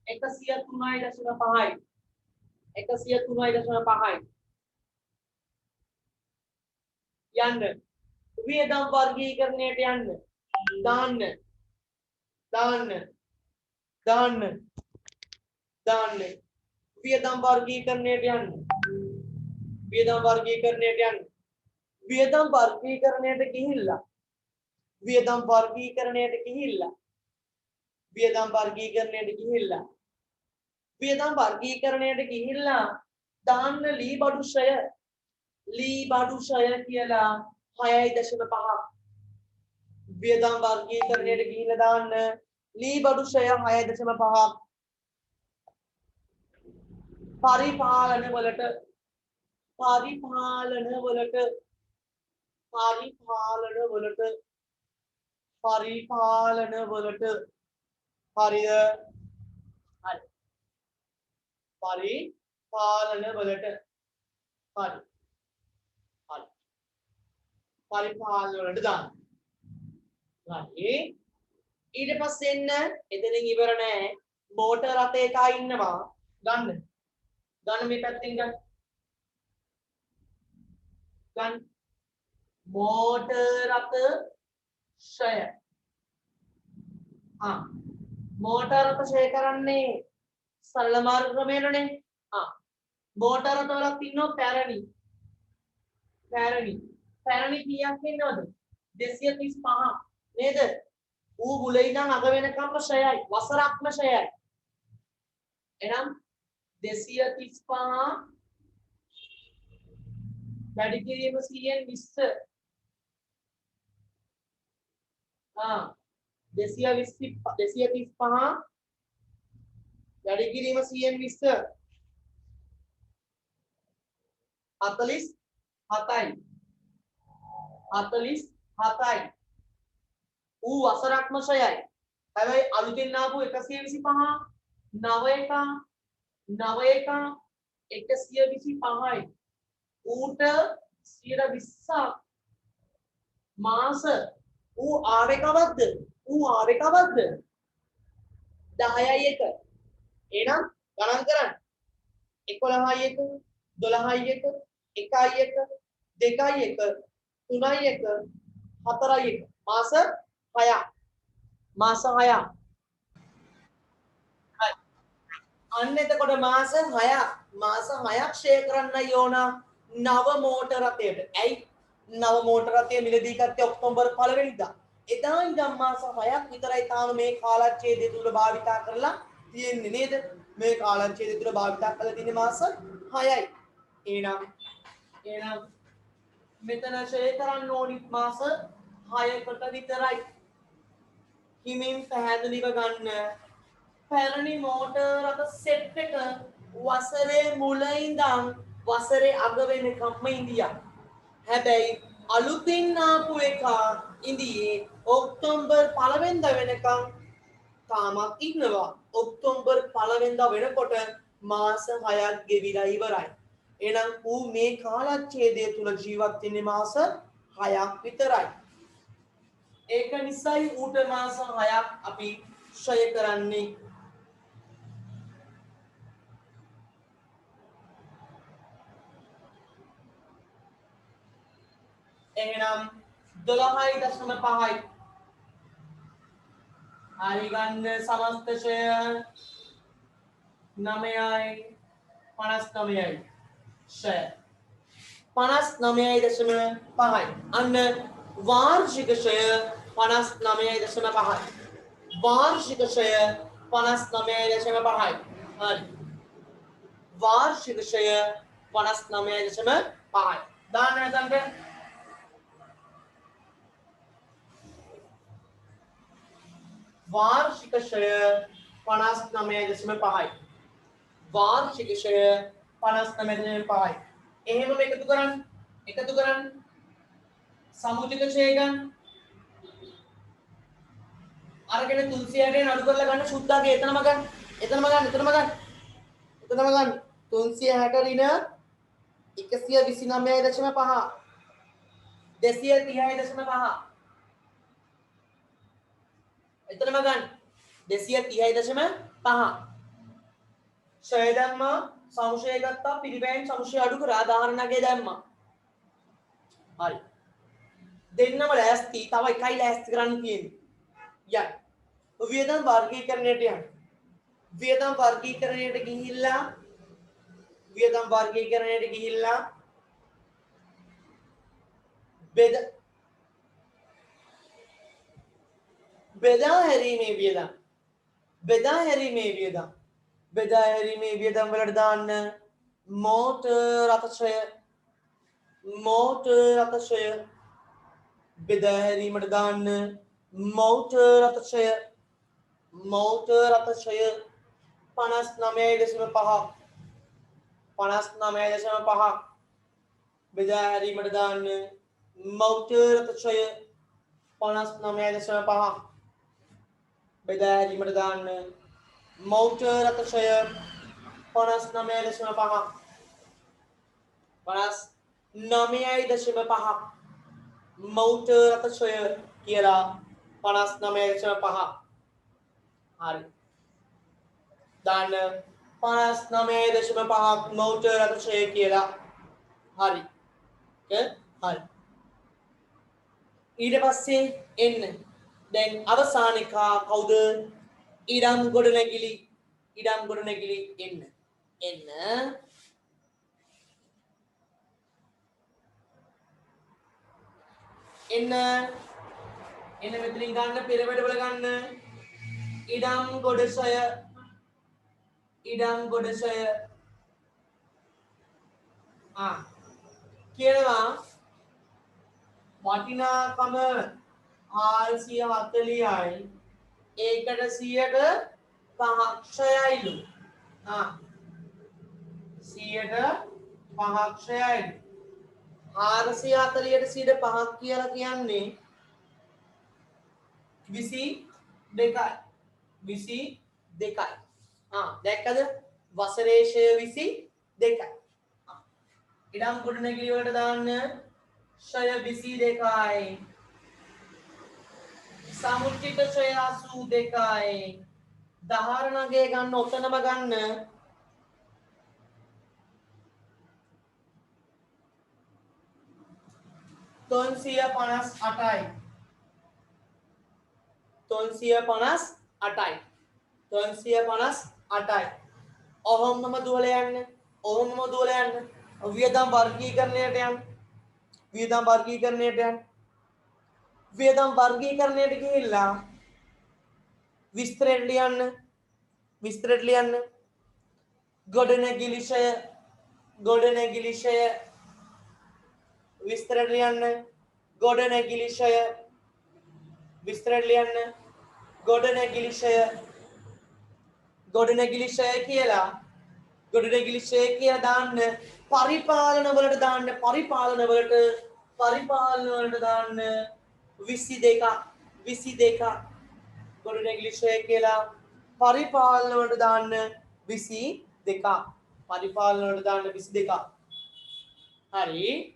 103.5යි 103.5යි යන්න වියදම් වර්ගීකරණයට යන්න දාන්න වියදම් වර්ගීකරණයට යන්න වියදම් වර්ගීකරණයට ගිහිල්ලා දාන්න ලී බඩු ෂය කියලා 6.5ක් වියදම් වර්ගීකරණයට ගිහිල්ලා දාන්න ලී බඩු ෂය 6.5ක් පරිපාලන වලට හරිය පරිපාලන වලට දාන්න හරි ඊට පස්සේ එන්න එතනින් ඉවර නෑ මෝටර් රථ එකක් ඉන්නවා ගන්න මේ පැත්තෙන් ගන්න මෝටර් රථ ෂය මෝටර් රථ ෂය කරන්නේ සරල මාර්ග ක්‍රමයනේ මෝටර් රථ වලත් ඉන්නවා පැරණි කීයක් ඉන්නවද 235 නේද ඌ මුල ඉඳන් අග වෙනකම්ම ෂයයි වසරක්ම ෂයයි එහෙනම් 235 වැඩි කිරීම 100න් 20 235 වැඩි කිරීම 100න් 20 47යි ඌ වසරක්ම ෂයයි හැබැයි අලුතෙන් ආපු 125 125යි ඌට 120ක් මාස ඌ ආවේ කවද්ද ඌ ආවේ කවද්ද 10යි 1 එහෙනම් ගණන් කරන්න 11යි 1 12යි 1 1යි 1 2යි 1 3යි 1 4යි 1 මාස 6ක් මාස 6ක් හරි අන්න එතකොට මාස 6ක් ෂෙයා කරන්නයි ඕන නව මෝටර රථයට. ඇයි? නව මෝටර රථය මිලදී ගත්තේ ඔක්තෝබර් 1 වෙනිදා. එදා ඉඳන් මාස 6ක් විතරයි තාම මේ කාලච්ඡේදය තුල භාවිතා කරලා තියෙන්නේ නේද? මේ කාලච්ඡේදය තුල භාවිතා කරලා තියෙන්නේ මාස 6යි. එහෙනම් මෙතන ෂෙයා කරන්න ඕනි මාස 6කට විතරයි. හිමින් පැහැදිලිව ගන්න. පැරණි මෝටර රථ සෙට් එක වසරේ මුල ඉඳන් වසරේ අග වෙනකම්ම ඉඳියා. හැබැයි අලුතින් ආපු එක ඉඳියේ ඔක්තෝබර් 1 වෙනිදා වෙනකම් තාමත් ඉන්නවා. ඔක්තෝබර් 1 වෙනිදා වෙනකොට මාස 6ක් ගෙවිලා ඉවරයි. එහෙනම් ඌ මේ කාලච්ඡේදය තුල ජීවත් වෙන්නේ මාස 6ක් විතරයි. ඒක නිසායි ඌට මාස 6ක් අපි ෂය කරන්නේ. එහෙනම් 12.5යි. හරි ගන්න සමස්ත ෂය 9යි 59යි. ෂය 59.5යි. අන්න වාර්ෂික ෂය 59.5යි. වාර්ෂික ෂය 59.5යි. හරි. වාර්ෂික ෂය 59.5යි. දාන්න නැතන්ට वार्षिक षय 59.5යි. वार्षिक षय 59.5යි. එහෙමම එකතු කරන්න. සමුචිත ෂය ගන්න. අරගෙන 360ෙන් අඩු කරලා ගන්න සුද්දාගේ එතනම ගන්න. 360 ඍණ 129.5 230.5 එතනම ගන්න 230.5 ෂය දැම්මා සංශය ගත්තා පිළිබෑන් සංශය අඩු කරා ආධාරණගේ දැම්මා හරි දෙන්නම ලෑස්ති තව එකයි ලෑස්ති කරන්න තියෙන්නේ යන්න වියදම් වර්ගීකරණයට යන්න වියදම් වර්ගීකරණයට ගිහිල්ලා බෙදා හැරීමේ වියදම් වලට දාන්න මෝටර් රථ ෂය බෙදා හැරීමට දාන්න මෝටර් රථ ෂය 59.5 බෙදා හැරීමට දාන්න මෝටර් රථ ෂය 59.5 බෙදා හැරීමට දාන්න මෝටර් රථ ෂය 59.5 59.5 මෝටර් රථ ෂය කියලා 59.5 හරි දාන්න 59.5 මෝටර් රථ ෂය කියලා හරි හරි ඊට පස්සේ එන්න දැන් අවසානිකා කවුද ඉඩම් ගොඩනැගිලි එන්න මෙතනින් ගන්න පිරමීඩ වල ගන්න ඉඩම් ගොඩසය කියනවා වටිනාකම 440යි ඒකට 100ක 5ක් ක්ෂයයිලු 100ක 5ක් ක්ෂයයිලු 440ට 105ක් කියලා කියන්නේ 22යි දැක්කද වසරේ ෂය 22යි ඉඩම් ගොඩනැගිලි වලට දාන්න ෂය 22යි සමුච්චිත ඡය 82යි. ධාරණගේ ගන්න ඔතනම ගන්න. 358යි. 358යි. 358යි. ඔහොමම දුවලා යන්න. ඔහොමම දුවලා යන්න. වියදම් වර්ගීකරණයට යන්න. වියදම් වර්ගීකරණයට යන්න. වියදම් වර්ගීකරණයට ගිහිල්ලා විස්තරයට ලියන්න. විස්තරයට ලියන්න. ගොඩනැගිලි ෂය විස්තරයට ලියන්න. ගොඩනැගිලි ෂය විස්තරයට ලියන්න. ගොඩනැගිලි ෂය කියලා ගොඩනැගිලි ෂය කියලා දාන්න. පරිපාලන වලට දාන්න. පරිපාලන වලට දාන්න 22ක් ගොඩනැගිලි ෂය කියලා පරිපාලන වලට දාන්න 22ක්. පරිපාලන වලට දාන්න 22ක්. හරි.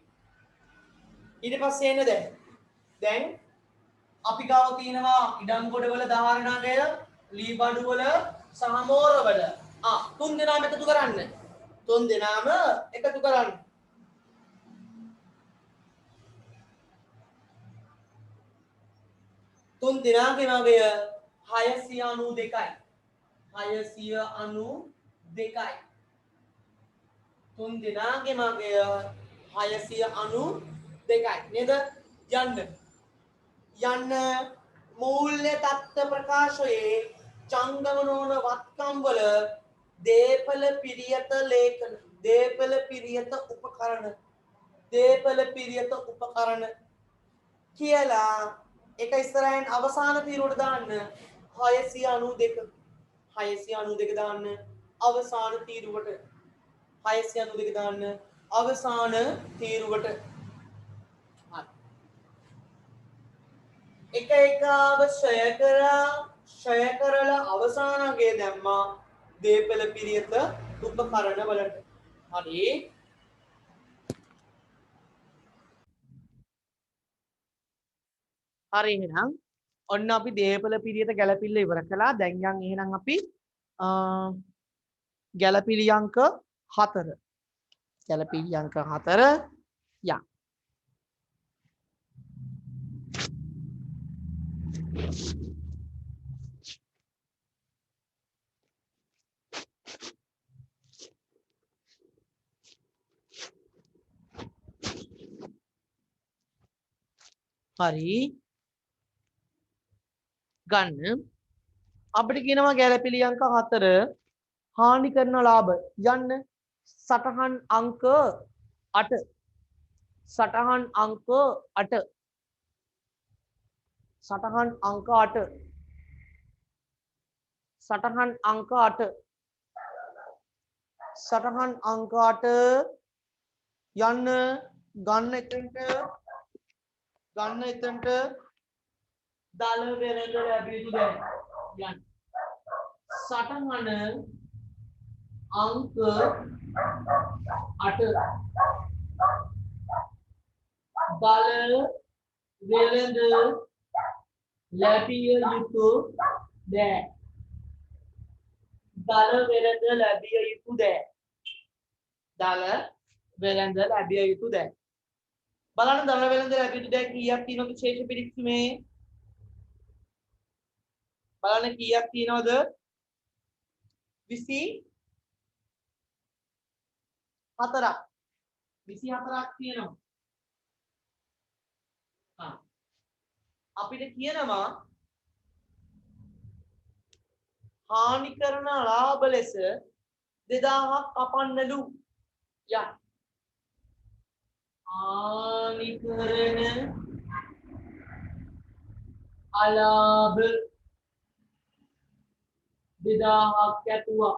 ඊට පස්සේ එන්න දැන් අපි ගාව තියෙනවා ඉඩම් ගොඩවල ධාරණාගය, ලී බඩුවල සහ මෝරවල. තුන් දෙනාම එකතු කරන්න. තුන් දෙනාම එකතු කරන්න. තුන් දෙනාගේම අගය 692යි. 692යි. තුන් දෙනාගේම අගය 692යි. නේද? යන්න මූල්‍ය තත්ත්ව ප්‍රකාශයේ ජංගම නොවන වත්කම් වල දේපල පිරියත ලේඛන දේපල පිරියත උපකරණ කියලා එක ඉස්සරහින් අවසාන තීරුවට දාන්න 692 දාන්න අවසාන තීරුවට 692 දාන්න අවසාන තීරුවට එක එකාව ෂය කරලා අවසානගේ දැම්මා දේපල පිරියත උපකරණ වලට. හරි. හරි එහෙනම් ඔන්න අපි දේපල පිරියත ගැලපිල්ල ඉවර කළා. දැන් යන් එහෙනම් අපි ගැලපිලි අංක 4. ගැලපිලි අංක 4 යන්. හරි ගන්න අපිට කියනවා ගැලපිලි අංක 4 හානි කරන ලාභ යන්න සටහන් අංක 8 සටහන් අංක 8 සටහන් අංක 8 සටහන් අංක 8 සටහන් අංක 8 යන්න ගන්න එතනට දල වෙළඳ ලැබිය යුතු දැන් යන්න සටහන අංක 8 දල වෙළඳ ලැබිය යුතු දැන් දල වෙළඳ ලැබිය යුතු දැන් දල වෙළඳ ලැබිය යුතු දැන් බලන්න දල වෙළඳ ලැබිය යුතු දැන් කීයක් තියෙනවද ශේෂ පිරික්සීමේ බලන්න කීයක් තියෙනවද 24ක් 24ක් තියෙනවා අපිට කියනවා හානි කරන ලාභ ලෙස 2000ක් කපන්නලු යන්න හානි කරන අලාභ 2000ක් ඇතුවා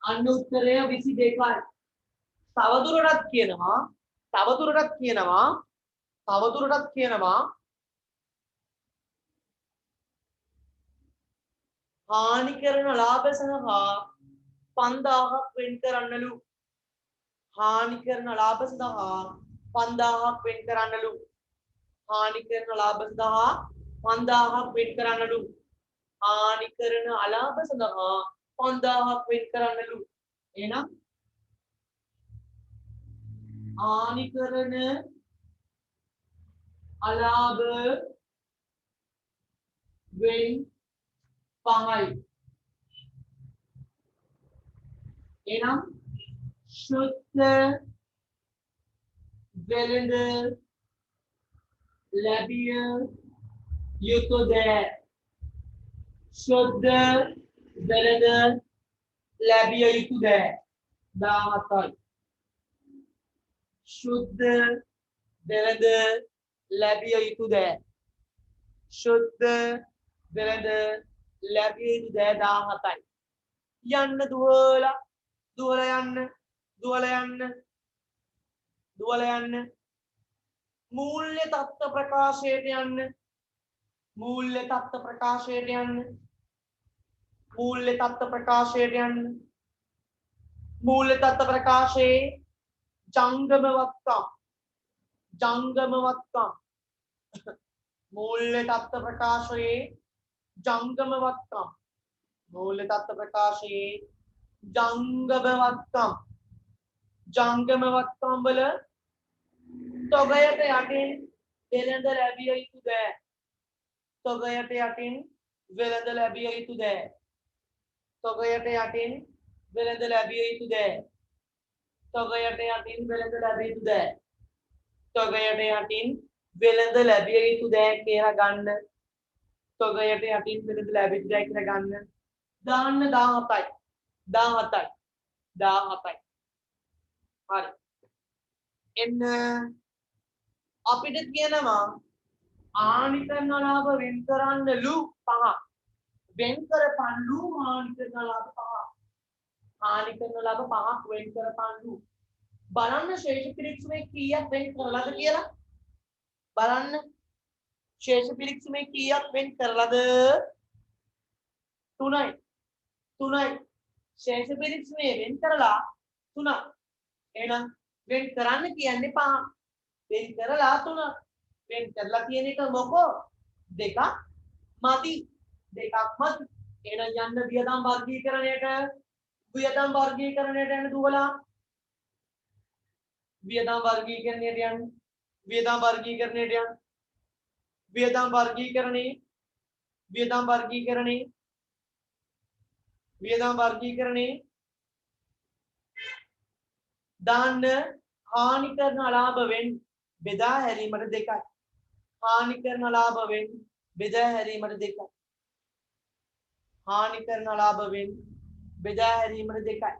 අන්න උත්තරය 22යි තවදුරටත් කියනවා හානි කරන ලාභ සඳහා 5000ක් වෙන් කරන්නලු හානි කරන ලාභ සඳහා 5000ක් වෙන් කරන්නලු හානි කරන ලාභ සඳහා 5000ක් වෙන් කරන්නලු. හානි කරන අලාභ සඳහා 5000ක් වෙන් කරන්නලු. එහෙනම් හානි කරන අලාභ වෙන් 5යි. එහෙනම් ශුද්ධ වෙළඳ ලැබිය යුතුද? ශුද්ධ වෙළඳ ලැබිය යුතුද? 17යි. ශුද්ධ වෙළඳ ලැබිය යුතුද? ශුද්ධ වෙළඳ ලැබිය යුතුද? 17යි. යන්න දුවලා යන්න මූල්‍ය තත්ත්ව ප්‍රකාශයට යන්න. මූල්‍ය තත්ත්ව ප්‍රකාශයට යන්න. මූල්‍ය තත්ත්ව ප්‍රකාශයට යන්න. මූල්‍ය තත්ත්ව ප්‍රකාශයේ ජංගමවත්කම් මූල්‍ය තත්ත්ව ප්‍රකාශයේ ජංගමවත්කම් මූල්‍ය තත්ත්ව ප්‍රකාශයේ ජංගමවත්කම් වල තොගයට යටින් වෙළඳ ලැබිය යුතුද? තොගයට යටින් වෙළඳ ලැබිය යුතුද? තොගයට යටින් වෙළඳ ලැබිය යුතුද? තොගයට යටින් වෙළඳ ලැබිය යුතුද? තොගයට යටින් වෙළඳ ලැබිය යුතුද කියලා ගන්න. තොගයට යටින් වෙළඳ ලැබිය යුතුද කියලා ගන්න. දාන්න 17යි. 17යි. හරි. එන්න අපිට කියනවා හානි කරන ලාභ වෙන් කරන්නලු 5. වෙන් කරපන්ලු හානි කරන ලාභ 5. හානි කරන ලාභ 5ක් වෙන් කරපන්ලු. බලන්න ශේෂ පිරික්සමේ කීයක් වෙන් කරලාද කියලා. බලන්න ශේෂ පිරික්සමේ කීයක් වෙන් කරලාද? 3යි. ශේෂ පිරික්සමේ වෙන් කරලා 3. එහෙනම් වෙන් කරන්න කියන්නේ 5. වෙන් කරලා 3. වෙන් කරලා කියන එක මොකෝ? 2ක් මදි. එහෙනම් යන්න වියදම් වර්ගීකරණයට යන්න දුවලා. වියදම් වර්ගීකරණයට යන්න. වියදම් වර්ගීකරණේ දාන්න හානි කරන ලාභ වෙන් බෙදා හැරීමට 2යි. හානි කරන ලාභ වෙන් බෙදා හැරීමට 2යි. හානි කරන ලාභ වෙන් බෙදා හැරීමට 2යි.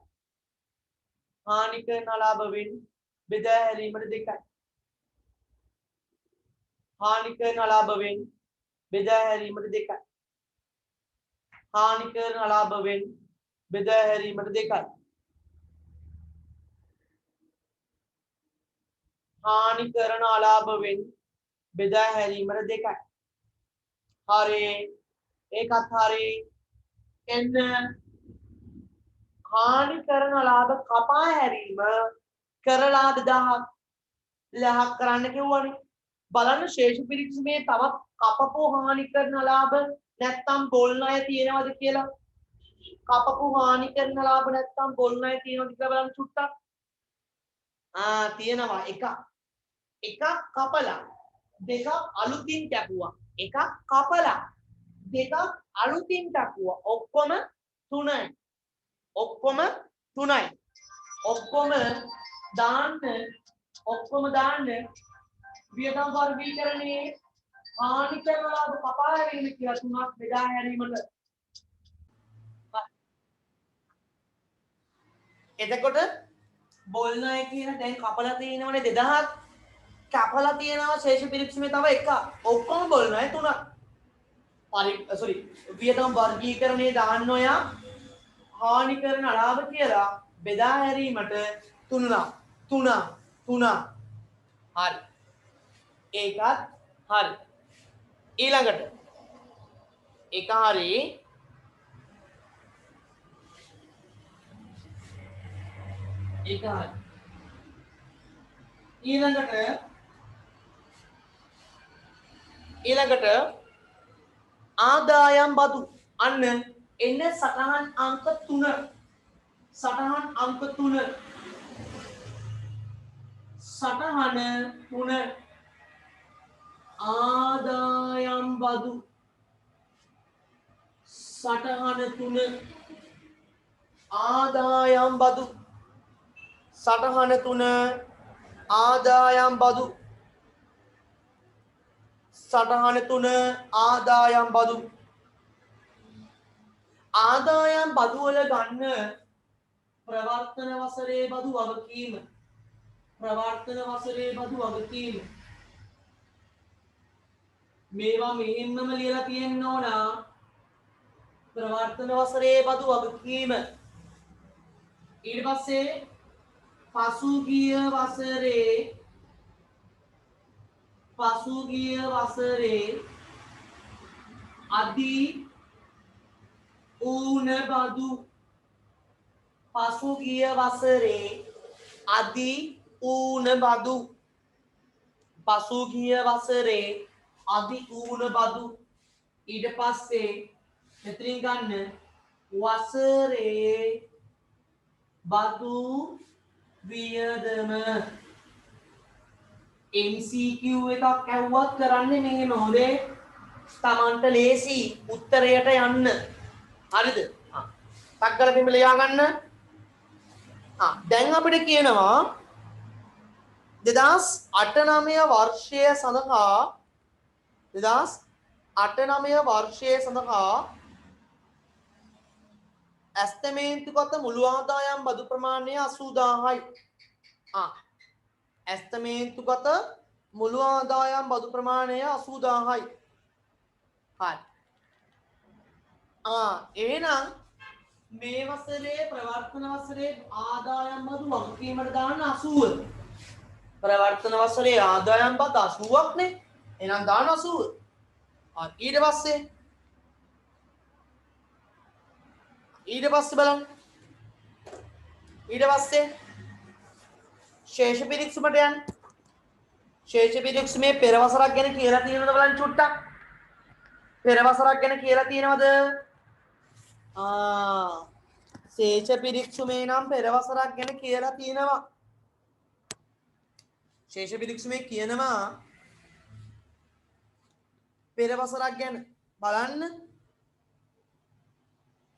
හානි කරන ලාභ වෙන් බෙදා හැරීමට 2යි. හානි කරන ලාභ වෙන් බෙදා හැරීමට 2යි. හානි කරන ලාභ වෙන් බෙදා හැරීමට 2යි. හානි කරන අලාභ වෙන් බෙදා හැරීමට 2යි. හරි. ඒකත් හරි. එන්න හානි කරන ලාභ කපා හැරීම කරලා 2000ක් ලහක් කරන්න කිව්වනේ. බලන්න ශේෂ පිරික්සමේ තවත් කපපු හානි කරන ලාභ නැත්තම් බොල් ණය තියෙනවද කියලා. කපපු හානි කරන ලාභ නැත්තම් බොල් ණය තියෙනවද කියලා බලන්න චුට්ටක්. තියෙනවා. එකක් කපලා දෙකක් අලුතින් කැපුවා. එකක් කපලා දෙකක් අලුතින් කැපුවා. ඔක්කොම 3යි. ඔක්කොම දාන්න වියදම් වර්ගීකරණයේ හානි කරන ලාභ කපා හැරීම කියලා 3ක් බෙදා හැරීමට. එතකොට බොල් ණය කියන දැන් කපලා තියෙනවනේ 2000ක්. කපලා තියෙනවා ශේෂ පිරික්සමේ තව එකක්. ඔක්කොම බොල් ණය 3ක්. වියදම් වර්ගීකරණයේ දාන්න ඔයා හානි කරන ලාභ කියලා බෙදා හැරීමට 3. හරි. ඒකත් හරි. ඊළඟට එක හරි. ඊළඟට ඊළඟට ආදායම් බදු අන්න එන්න සටහන් අංක 3 සටහන් අංක 3 සටහන 3 ආදායම් බදු සටහන 3 ආදායම් බදු සටහන 3 ආදායම් බදු සටහන 3 ආදායම් බදු ආදායම් බදු වල ගන්න ප්‍රවර්තන වසරේ බදු වගකීම ප්‍රවර්තන වසරේ බදු වගකීම මේවා මෙහෙන්නම ලියලා තියෙන්න ඕන ප්‍රවර්තන වසරේ බදු වගකීම ඊට පස්සේ පසුගිය වසරේ අදි ඌන බදු පසුගිය වසරේ අදි ඌන බදු පසුගිය වසරේ අදි ඌන බදු ඊට පස්සේ මෙතනින් ගන්න වසරේ බදු වියදම MCQ එකක් ඇහුවත් කරන්නේ මෙහෙම හොඳේ තමන්ට ලේසි උත්තරයට යන්න හරිද ටක් කරලා මෙහෙම ලියා ගන්න දැන් අපිට කියනවා 2008-9 වර්ෂය සඳහා 2008-9 වර්ෂය සඳහා ඇස්තමේන්තුගත මුළු ආදායම් බදු ප්‍රමාණය 80000යි. ඇස්තමේන්තුගත මුළු ආදායම් බදු ප්‍රමාණය 80000යි. හරි. එහෙනම් මේ වසරේ ප්‍රවර්තන වසරේ ආදායම් බදු වගකීමට දාන්න 80. ප්‍රවර්තන වසරේ ආදායම් බදු 80ක් නේ. එහෙනම් දාන්න 80. ඊට පස්සේ බලන්න. ඊට පස්සේ ශේෂ පිරික්සුමට යන්න. ශේෂ පිරික්සුමේ පෙර වසරක් ගැන කියලා තියෙනවද බලන්න චුට්ටක්. පෙර වසරක් ගැන කියලා තියෙනවද? ශේෂ පිරික්සුමේ නම් පෙර වසරක් ගැන කියලා තියෙනවා. ශේෂ පිරික්සුමේ කියනවා පෙර වසරක් ගැන බලන්න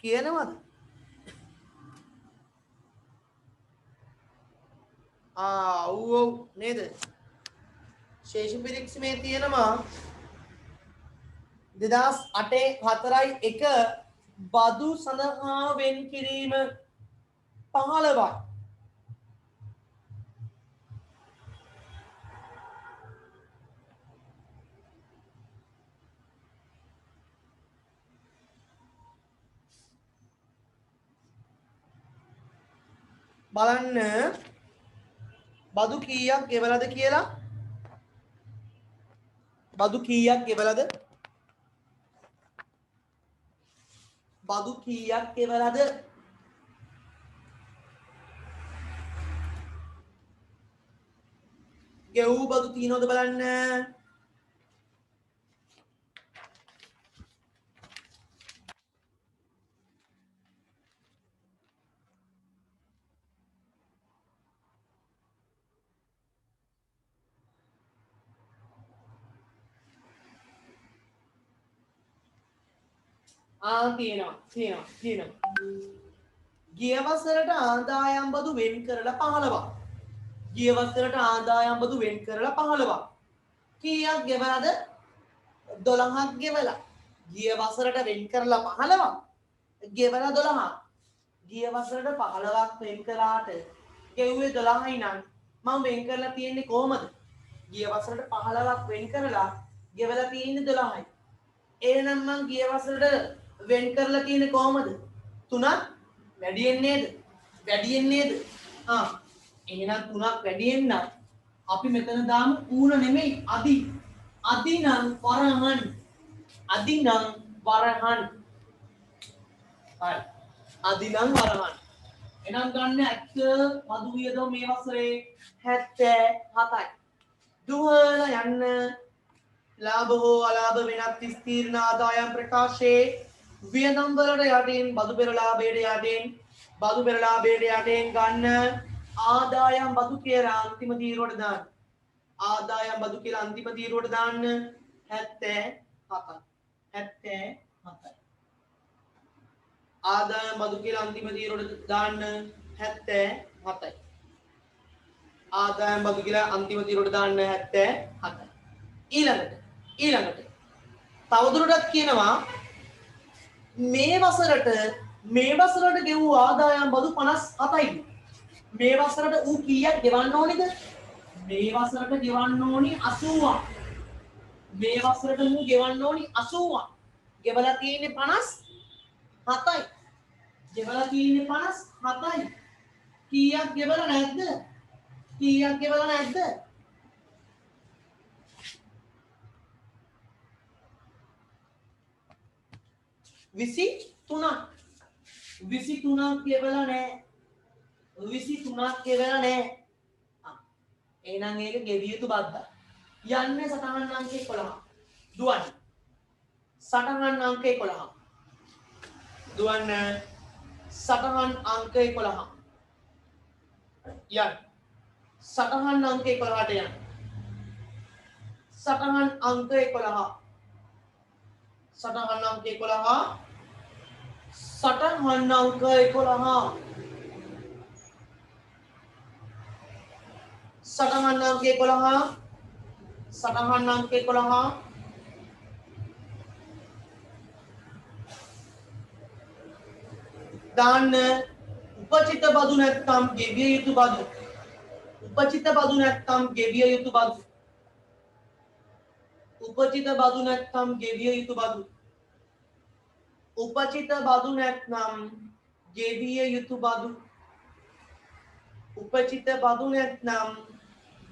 කියනවද? ඔව් නේද? ශේෂ පිරික්සමේ තියෙනවා 2008 බදු සඳහා වෙන් කිරීම 15යි. බලන්න බදු කීයක් ගෙවලද කියලා. බදු කීයක් ගෙවලද? බදු කීයක් ගෙවලද? ගෙවූ බදු තියෙනවද බලන්න. තියෙනවා. ගිය වසරට ආදායම් බදු වෙන් කරලා 15ක්. ගිය වසරට ආදායම් බදු වෙන් කරලා 15ක්. කීයක් ගෙවලාද? 12ක් ගෙවලා. ගිය වසරට වෙන් කරලා 15ක්. ගෙවලා 12ක්. ගිය වසරට 15ක් වෙන් කරාට ගෙවුවේ 12යි නම් මම වෙන් කරලා තියෙන්නේ කොහමද? ගිය වසරට 15ක් වෙන් කරලා ගෙවලා තියෙන්නේ 12යි. එහෙනම් මං ගිය වසරට වෙන් කරලා තියෙන්නේ කොහමද? 3ක් වැඩියෙන් නේද? එහෙනම් 3ක් වැඩියෙන් නම් අපි මෙතන දාමු ඌන නෙමෙයි අදි. අදි නම් වරහන්. හරි. අදි නම් වරහන්. එහෙනම් ගන්න ඇත්ත මදු වියදම මේ වසරේ 77යි. දුවලා යන්න ලාභ හෝ අලාභ වෙනත් ස්ථීර්ණ ආදායම් ප්‍රකාශයේ වියදම් වලට යටින් බදු පෙර ලාභයට යටින් බදු පෙර ලාභයට යටින් ගන්න ආදායම් බදු කියලා අන්තිම තීරුවට දාන්න. ආදායම් බදු කියලා අන්තිම තීරුවට දාන්න 77යි. 77යි. ආදායම් බදු කියලා අන්තිම තීරුවට දාන්න 77යි. ආදායම් බදු කියලා අන්තිම තීරුවට දාන්න 77යි. ඊළඟට තවදුරටත් කියනවා මේ වසරට ගෙවූ ආදායම් බදු 57යි. මේ වසරට ඌ කීයක් ගෙවන්න ඕනේද? මේ වසරට ගෙවන්න ඕනි 80ක්. මේ වසරට ඌ ගෙවන්න ඕනි 80ක්. ගෙවලා තියෙන්නේ 57යි. ගෙවලා තියෙන්නේ 57යි. කීයක් ගෙවලා නැද්ද? කීයක් ගෙවලා නැද්ද? 23ක්. 23ක් ගෙවලා නැහැ. 23ක් ගෙවලා නැහැ. එහෙනම් ඒක ගෙවිය යුතු බද්දා. යන්නේ සටහන් අංක 11. දුවන්න. සටහන් අංක 11. දුවන්න. සටහන් අංක 11. යන්න. සටහන් අංක 11ට යන්න. සටහන් අංක 11. සටහන් අංක 11. සටහන් අංක 11. सटहन अंक 11 सटहन अंक 11 दान उपचित बाजू නැත්නම් ගෙවිය යුතු බදු उपचित बाजू නැත්නම් ගෙවිය යුතු බදු उपचित बाजू නැත්නම් ගෙවිය යුතු බදු उपचित बाजू නැත්නම් ගෙවිය යුතු බදු उपचित बाजू නැත්නම්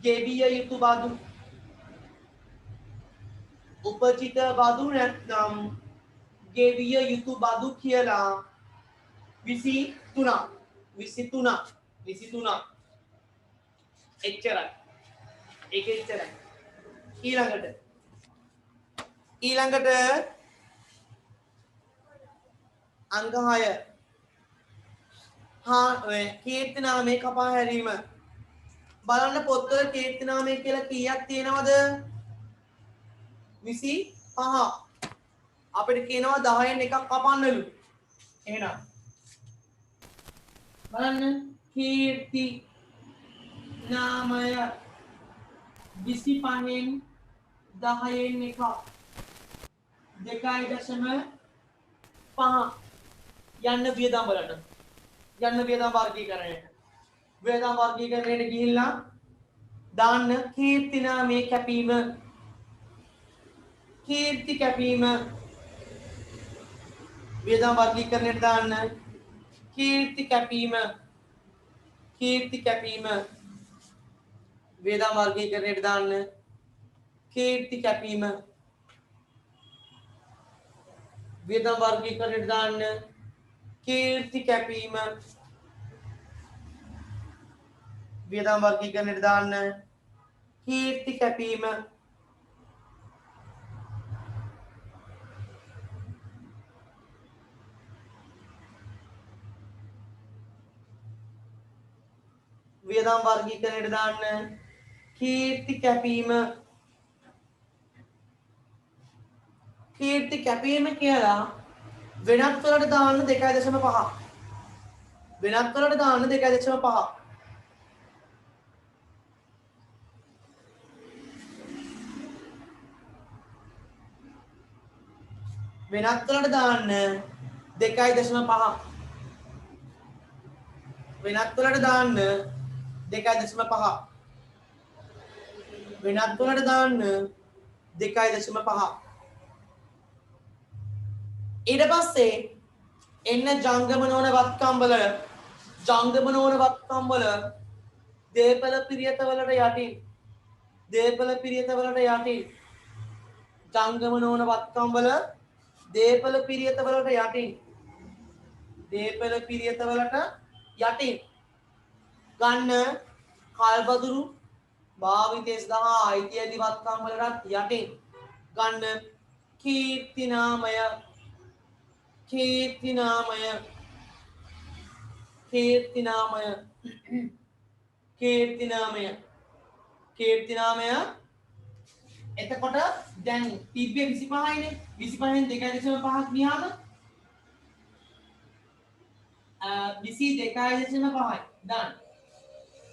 ගෙවිය යුතු බදු उपचित बाजू නැත්නම් ගෙවිය යුතු බදු කියලා 23 එච්චරයි ඒක එච්චරයි ඊළඟට අංක 6 කීර්ති නාමයේ කපා හැරීම බලන්න පොත්වල කීර්ති නාමය කියලා කීයක් තියෙනවද 25 අපිට කියනවා 10න් එකක් කපන්නලු එහෙනම් බලන්න කීර්ති නාමය 25න් 10න් එකක් 2.5 යන්න වියදම් බලන්න යන්න වියදම් වර්ගීකරණයට ගිහිල්ලා දාන්න කීර්ති නාමයේ කැපීම කීර්ති කැපීම වියදම් වර්ගීකරණයට දාන්න කීර්ති කැපීම වියදම් වර්ගීකරණයට දාන්න කීර්ති කැපීම වියදම් වර්ගීකරණයට දාන්න කීර්ති කැපීම වියදම් වර්ගීකරණයට දාන්න කීර්ති කැපීම වියදම් වර්ගීකරණයට දාන්න කීර්ති කැපීම කියලා වෙනත් වලට දාන්න 2.5 වෙනත් වලට දාන්න 2.5 වෙනත් වලට දාන්න 2.5 වෙනත් වලට දාන්න 2.5 වෙනත් වලට දාන්න 2.5 ඊට පස්සේ එන්න ජංගම නොවන වත්කම් වල දේපල පිරියත වලට යටින් ජංගම නොවන වත්කම් වල දේපල පිරියත වලට යටින් ගන්න කල්පතුරු භාවිතය සඳහා අයිති ඇති වත්කම් වලට යටින් ගන්න කීර්තිනාමය කීර්තිනාමය කීර්තිනාමය කීර්තිනාමය කීර්තිනාමය එතකොට දැන් තිබ්බේ 25යිනේ 25න් 2.5ක් ගියාම 22.5යි done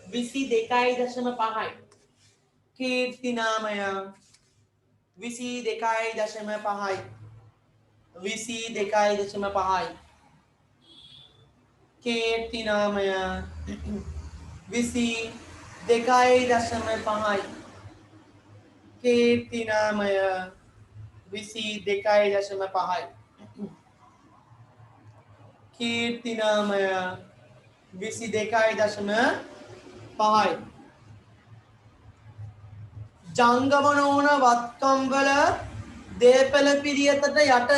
22.5යි කීර්තිනාමය 22.5යි 22.5යි කීර්තිනාමය 22.5යි කීර්තිනාමය 22.5යි කීර්තිනාමය 22.5යි ජංගම නොවන වත්කම්වල දේපළ පිරියතට යට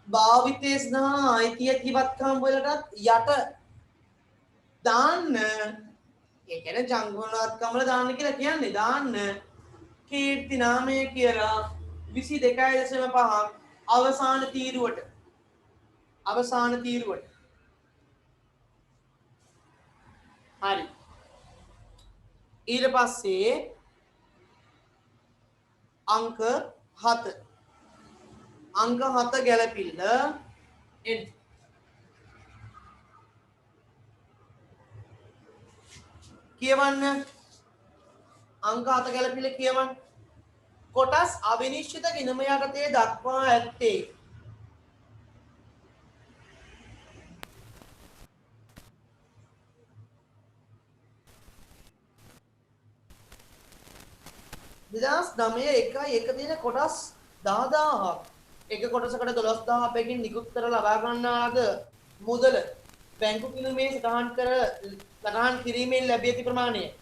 භාවිතයේ සඳහා අයිතිය කිවත්කම් වලටත් යට දාන්න ඒ කියන්නේ ජංගම නොවන වත්කම්වල දාන්න කියලා කියන්නේ දාන්න කීර්තිනාමය කියලා 22.5ක් අවසාන තීරුවට හරි ඊට පස්සේ අංක 7 ගැලපිල්ල එන්න කියවන්න අංක 7 ගැලපිල්ල කියවන්න කොටස් අවිනිශ්චිත ගිණුම යටතේ දක්වා ඇත්තේ දෙදස් 9 තියෙන කොටස් 10000ක් එක කොටසකට 12000 පැකින් නිකුත් කර ලබා ගන්නාද මුදල බැංකු කිනුමේ සටහන් කිරීමෙන් ලැබී ඇති ප්‍රමාණය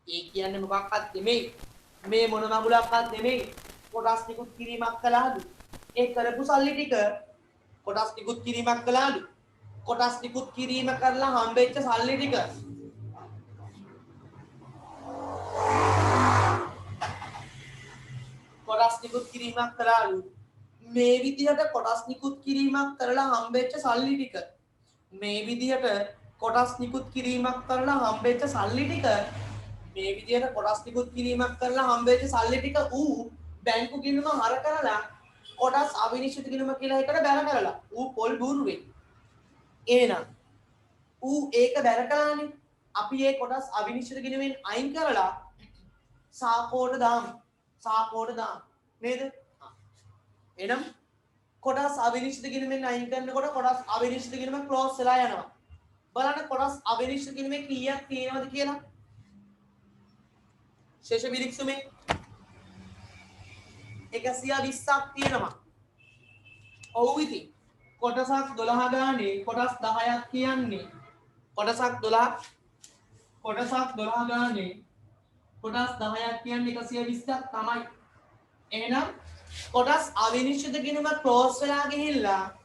ඒ කියන්නේ මොකක්වත් නෙමෙයි මේ මොන මගුලක්වත් නෙමෙයි කොටස් නිකුත් කිරීමක් කළාලු ඒ කරපු සල්ලි ටික කොටස් නිකුත් කිරීමක් කළාලු කොටස් නිකුත් කිරීම කරලා හම්බෙච්ච සල්ලි ටික කොටස් නිකුත් කිරීමක් කළාලු මේ විදිහට කොටස් නිකුත් කිරීමක් කරලා හම්බෙච්ච සල්ලි ටික මේ විදිහට කොටස් නිකුත් කිරීමක් කරලා හම්බෙච්ච සල්ලි ටික මේ විදිහට කොටස් නිකුත් කිරීමක් කරලා හම්බෙච්ච සල්ලි ටික ඌ බැංකු ගිණුම හර කරලා කොටස් අවිනිශ්චිත ගිණුම කියලා එකට බැල කරලා ඌ පොල් බූරුවේ එහෙනම් ඌ ඒක බැල කළානේ අපි ඒ කොටස් අවිනිශ්චිත ගිණුමෙන් අයින් කරලා සාකෝට දාමු නේද එහෙනම් කොටස් අවිනිශ්චිත ගිණුමෙන් අයින් කරනකොට කොටස් අවිනිශ්චිත ගිණුම ක්ලෝස් වෙලා යනවා බලන්න කොටස් අවිනිශ්චිත ගිණුමේ කීයක් තියෙනවද කියලා ශේෂ විරික්සුමේ 120ක් තියෙනවා ඔව් ඉතින් කොටසක් 12 ගානේ කොටස් 10ක් කියන්නේ කොටසක් 12 ගානේ කොටස් 10ක් කියන්නේ 120ක් තමයි එහෙනම් කොටස් අවිනිශ්චිත ගිණුම ක්ලෝස් වෙලා ගිහිල්ලා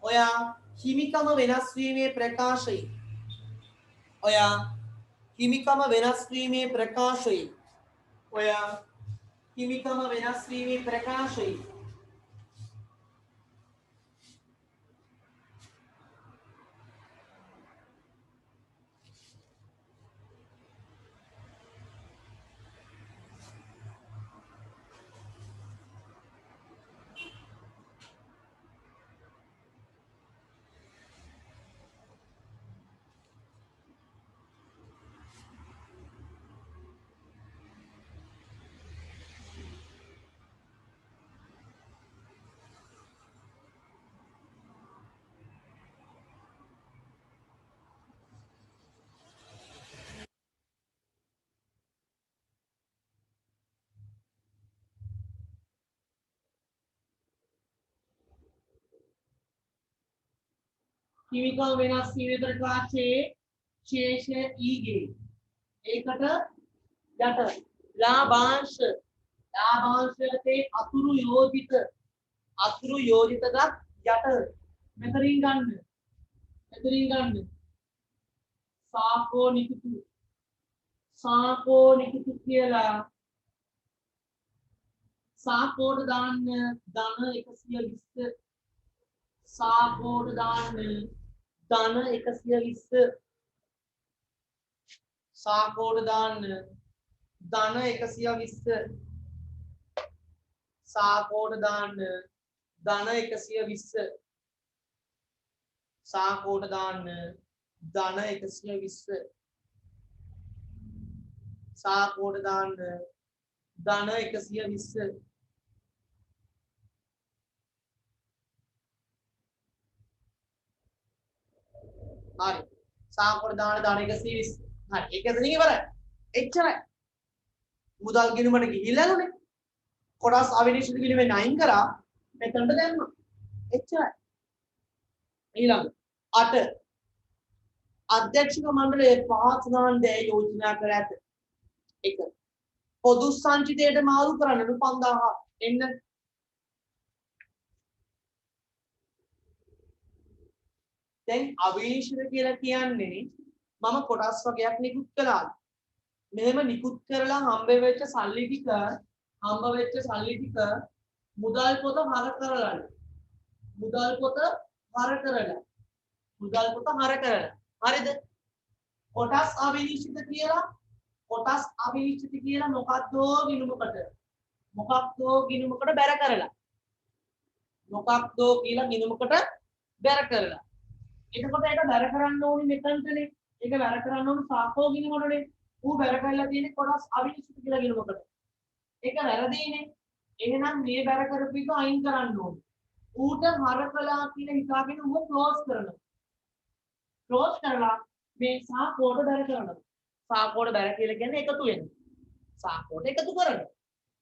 ඔයා හිමිකම වෙනස් වීමේ ප්‍රකාශය හිමිකම වෙනස් වීමේ ප්‍රකාශයේ ශේෂ ඊගේ ඒකට යට ලාභාංශයේ අතුරු යෝජිතගත් යට මෙතනින් ගන්න සාකෝ නිකුතු කියලා සාකෝට දාන්න ධන 120 සාකෝට දාන්න ධන 120 සාකෝට දාන්න ධන 120 සාකෝට දාන්න ධන 120 සාකෝට දාන්න ධන 120 සාකෝට දාන්න ධන 120 හරි සාකෝට දාන්න ධන 120 හරි ඒක එතනින් ඉවරයි එච්චරයි මුදල් ගිණුමට ගිහිල්ලානේ කොටස් අවිනිශ්චිත ගිණුමෙන් අයින් කරා මෙතනට දැම්මා එච්චරයි ඊළඟ 8 අධ්‍යක්ෂක මණ්ඩලයේ පහත් දාන දෙය යෝජනා කර ඇත 1 පොදු සංචිතයට මාරු කරන්න 5000 එන්න දැන් අවිනිශ්චිත කියලා කියන්නේ මම කොටස් වර්ගයක් නිකුත් කළා මෙහෙම නිකුත් කරලා හම්බ වෙච්ච සල්ලි ටික මුදල් පොත හර කරලා මුදල් පොත හර කරලා හරිද කොටස් අවිනිශ්චිත කියලා මොකක්ද ගිණුමකට බැර කරලා එතකොට ඒක බැර කරන්න ඕනි මෙතනටනේ ඒක බැර කරන්න ඕනි සාකෝ ගිණුමකටනේ ඌ බැර කරලා තියෙන්නේ කොටස් අවිනිශ්චිත කියලා ගිණුමකට ඒක වැරදීනේ එහෙනම් මේ බැර කරපු එක අයින් කරන්න ඕනි ඌට හර කළා කියලා හිතාගෙන ඌ ක්ලෝස් කරලා මේ සාකෝට බැර කරනවා සාකෝට බැර කියලා කියන්නේ එකතු වෙන සාකෝට එකතු කරන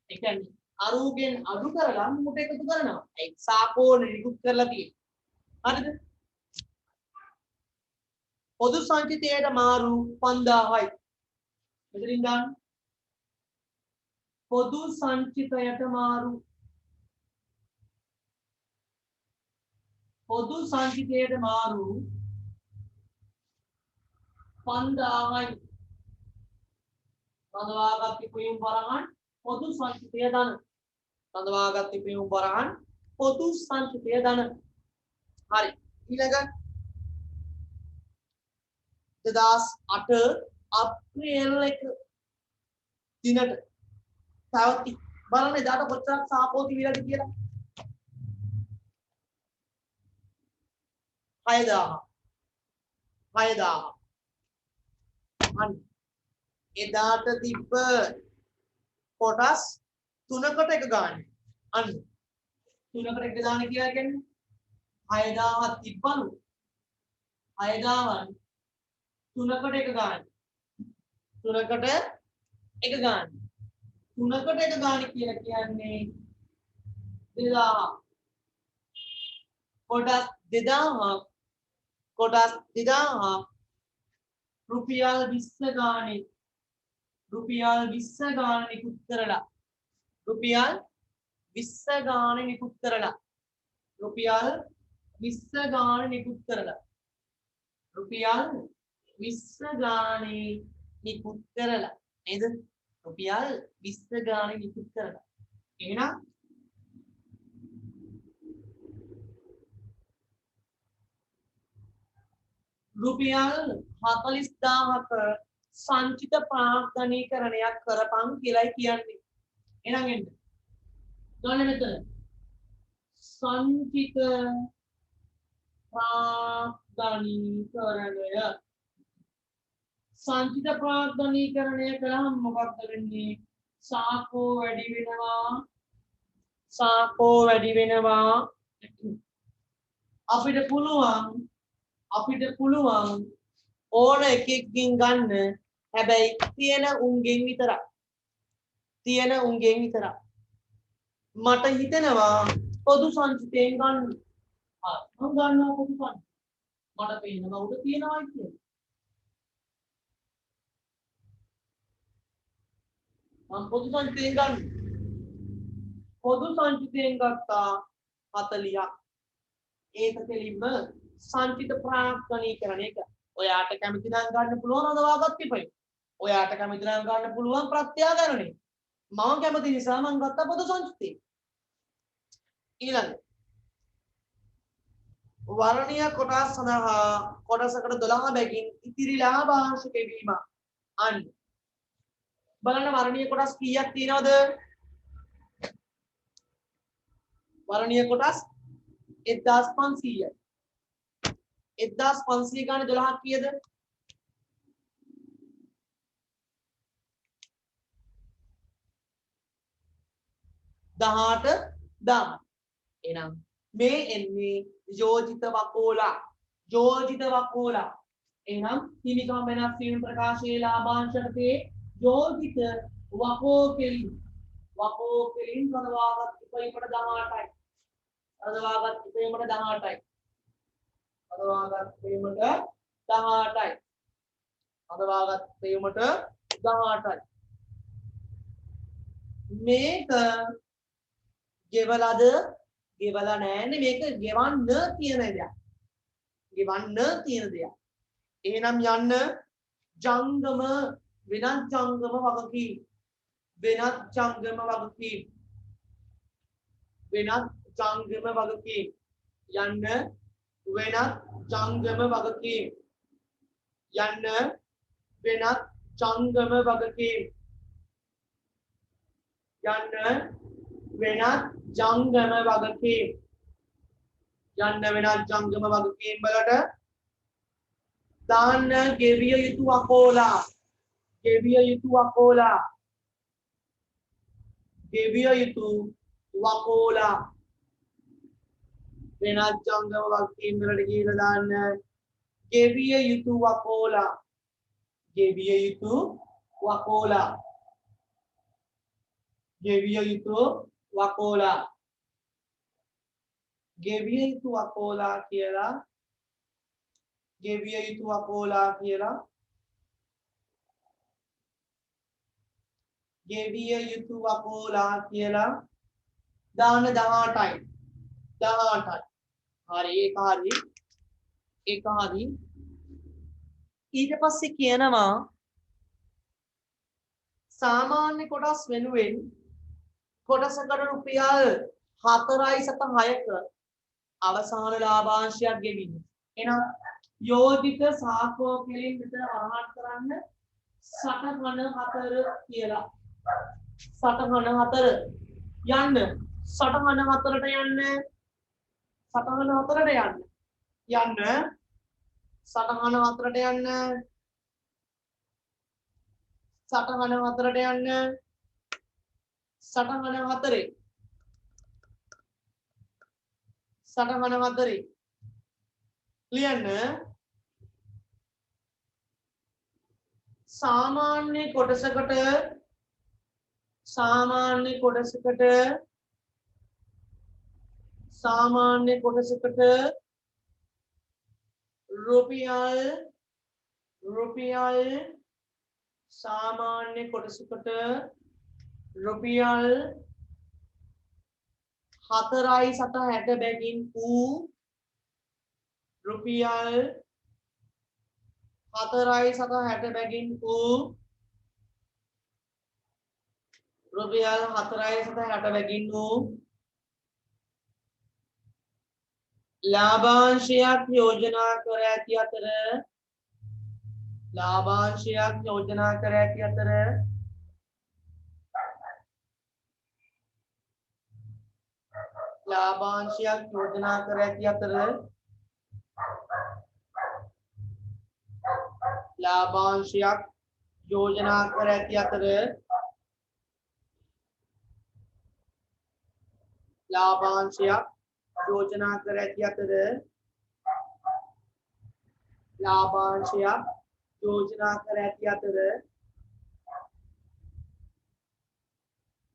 ඒ කියන්නේ අරුගෙන් අඩු කරලා මුට එකතු කරනවා ඒ සාකෝට නිකුත් කරලා තියෙනවා හරිද පොදු සංචිතයට මාරු 5000යි මෙතනින් ගන්න පොදු සංචිතයට මාරු 5000යි රඳවාගත් පියුම් වරහන් පොදු සංචිතය ධන රඳවාගත් පියුම් වරහන් පොදු සංචිතය ධන හරි ඊළඟ 2008 අප්‍රේල් 1 දිනට තවත් බලන්න එදාට කොච්චරක් සාපෝ තිබිලාද කියලා 6000 අන්න එදාට තිබ්බ කොටස් තුනකට එක ගන්න අන්න තුනකට එක දාන කියලා කියන්නේ 6000ක් තිබ්බලු 6000න් තුනකට එක ගන්න තුනකට එක ගන්න කියලා කියන්නේ 2000 කොටස් 2000 රුපියල් 20 ගානේ නිකුත් කරලා රුපියල් 20 ගානේ නිකුත් කරලා රුපියල් 20 ගානේ නිකුත් කරලා නේද රුපියල් 20 ගානේ නිකුත් කරලා එහෙනම් රුපියල් 40000ක සංචිත ප්‍රාග්ධනීකරණයක් කරපන් කියලායි කියන්නේ. එහෙනම් එන්න. ගන්න මෙතන. සංචිත ප්‍රාග්ධනීකරණය. සංචිත ප්‍රාග්ධනීකරණය කළාම මොකක්ද වෙන්නේ? සාකෝ වැඩි වෙනවා. අපිට පුළුවන් ඕන එකකින් ගන්න හැබැයි තියෙන උන්ගෙන් විතරක් මට හිතෙනවා පොදු සංචිතයෙන් ගන්න මම ගන්නවා පොදු සංචිතය මට පේනවා උඩ තියනවා කියලා මම පොදු සංචිතයෙන් ගත්තා 40ක් ඒක දෙලින්ම සංචිත ප්‍රාග්ධනීකරණය එක ඔයාට කැමති නම් ගන්න පුළුවන් අදවාගත් තිබේ. ඔයාට කැමති නම් ගන්න පුළුවන් ප්‍රත්‍යාගරණය. මම කැමති නිසා මම ගත්ත පොදු සංස්කෘතිය. ඊළඟ වර්ණීය කොටස් සඳහා කොටසකට 12 බැගින් ඉතිරි ලාභාංශ කෙවීම. අන්න බලන්න වර්ණීය කොටස් කීයක් තියෙනවද? වර්ණීය කොටස් 1500යි. 1500 ගානේ 12ක් කීයද? 18 10. එහෙනම් මේ එන්නේ යෝජිත වකෝලා. යෝජිත වකෝලා. එහෙනම් හිමිකම් වෙනස් වීම ප්‍රකාශයේ ලාභාංශකතේ යෝජිත වකෝකෙලින් රඳවාගත් ඉපයීමට 18යි. රඳවාගත් ඉපයීමට 18යි. රඳවාගත් ඉපයීමට 18යි. රඳවාගත් ඉපයීමට 18යි. මේක ගෙවලාද ගෙවලා නැන්නේ මේක ගෙවන්න තියෙන දෙයක්. ගෙවන්න තියෙන දෙයක්. එහෙනම් යන්න ජංගම වෙනත් ජංගම වගකීම්. වෙනත් ජංගම වගකීම්. වෙනත් ජංගම වගකීම්. යන්න වෙනත් ජංගම වගකීම්. යන්න වෙනත් ජංගම වගකීම්. යන්න වෙනත් ජංගම වගකීම්. යන්න වෙනත් ජංගම වගකීම් වලට දාන්න ගෙවිය යුතු අකෝලා. ගෙවිය යුතු අකෝලා. ගෙවිය යුතු වකෝලා. වෙනත් ජංගම වගකීම් වලට කියලා දාන්න ගෙවිය යුතු වකෝලා. ගෙවිය යුතු වකෝලා. ගෙවිය යුතු වකෝලා. ගෙවිය යුතු වකෝලා කියලා ගෙවිය යුතු වකෝලා කියලා ගෙවිය යුතු වකෝලා කියලා දාන 18යි. 18යි. හරි ඒක හරි. ඒක හරි. ඊට පස්සේ කියනවා සාමාන්‍ය කොටස් වෙනුවෙන් කොටසකට රුපියල් 4.6ක අවසාන ලාභාංශයක් ගෙවින්න. එහෙනම් යෝජිත සාකෝ කෙලින් විතර වරහන් කරන්න සටහන 4 කියලා. සටහන 4 යන්න. සටහන 4ට යන්න. සටහන 4ට යන්න. යන්න. සටහන 4ට යන්න. සටහන 4ට යන්න. සටහන 4. සටහන 4. ලියන්න. සාමාන්‍ය කොටසකට රුපියල් සාමාන්‍ය කොටසකට රුපියල් 4.60 බැගින් වූ රුපියල් 4.60 බැගින් වූ රුපියල් 4.60 බැගින් වූ ලාභාංශයක් යෝජනා කර ඇති අතර ලාභාංශයක් යෝජනා කර ඇති අතර ලාභාංශයක් යෝජනා කර ඇති අතර ලාභාංශයක් යෝජනා කර ඇති අතර ලාභාංශයක් යෝජනා කර ඇති අතර ලාභාංශයක් යෝජනා කර ඇති අතර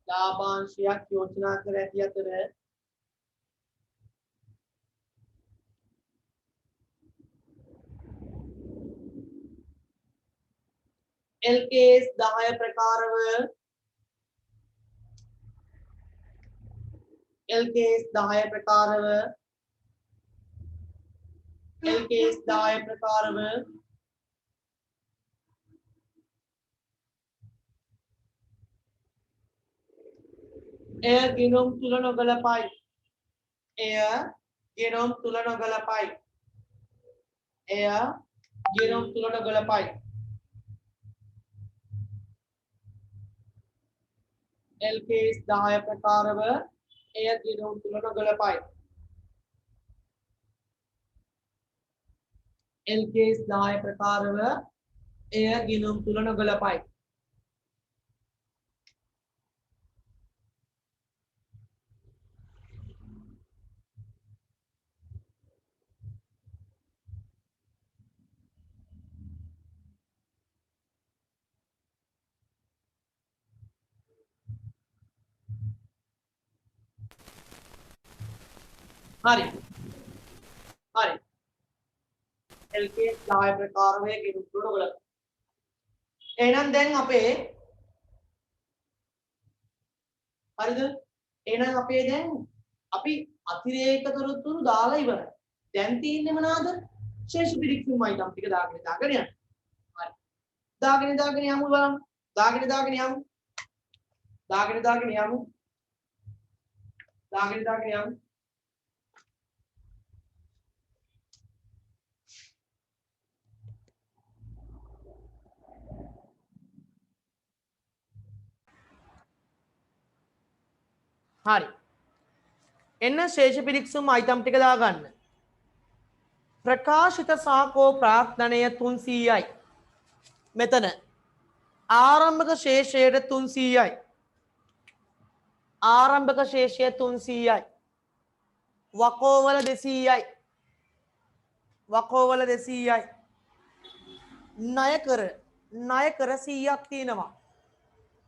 ලාභාංශයක් යෝජනා කර ඇති අතර LKS 10 ප්‍රකාරව LKS 10 ප්‍රකාරව LKS 10 ප්‍රකාරව එය ගිනුම් තුල නොගලපයි. එය ගිනුම් තුල නොගලපයි. එය ගිනුම් තුල නොගලපයි. L case 10 ප්‍රකාරව එය ගිනුම් තුල නොගලපයි. L case 10 ප්‍රකාරව එය ගිනුම් තුල නොගලපයි. හරි. හරි. L case 10 ප්‍රකාරව එය ගිනුම් තුල නොගලපයි. එහෙනම් දැන් අපේ හරිද? එහෙනම් අපේ දැන් අපි අතිරේක තොරතුරු දාලා ඉවරයි. දැන් තියෙන්නේ මොනවාද? ශේෂ පිරික්සුමයි නම් ටික දාගෙන යන්න. හරි. දාගෙන යමු බලන්න. දාගෙන යමු. දාගෙන යමු. දාගෙන යමු. හරි. එන්න ශේෂ පිරික්සුම් අයිටම් ටික දාගන්න. ප්‍රකාශිත සාකෝ ප්‍රාර්ථනය 300යි. මෙතන ආරම්භක ශේෂයට 300යි. ආරම්භක ශේෂය 300යි. වකෝවල 200යි. වකෝවල 200යි. ණය කර 100ක් තියෙනවා.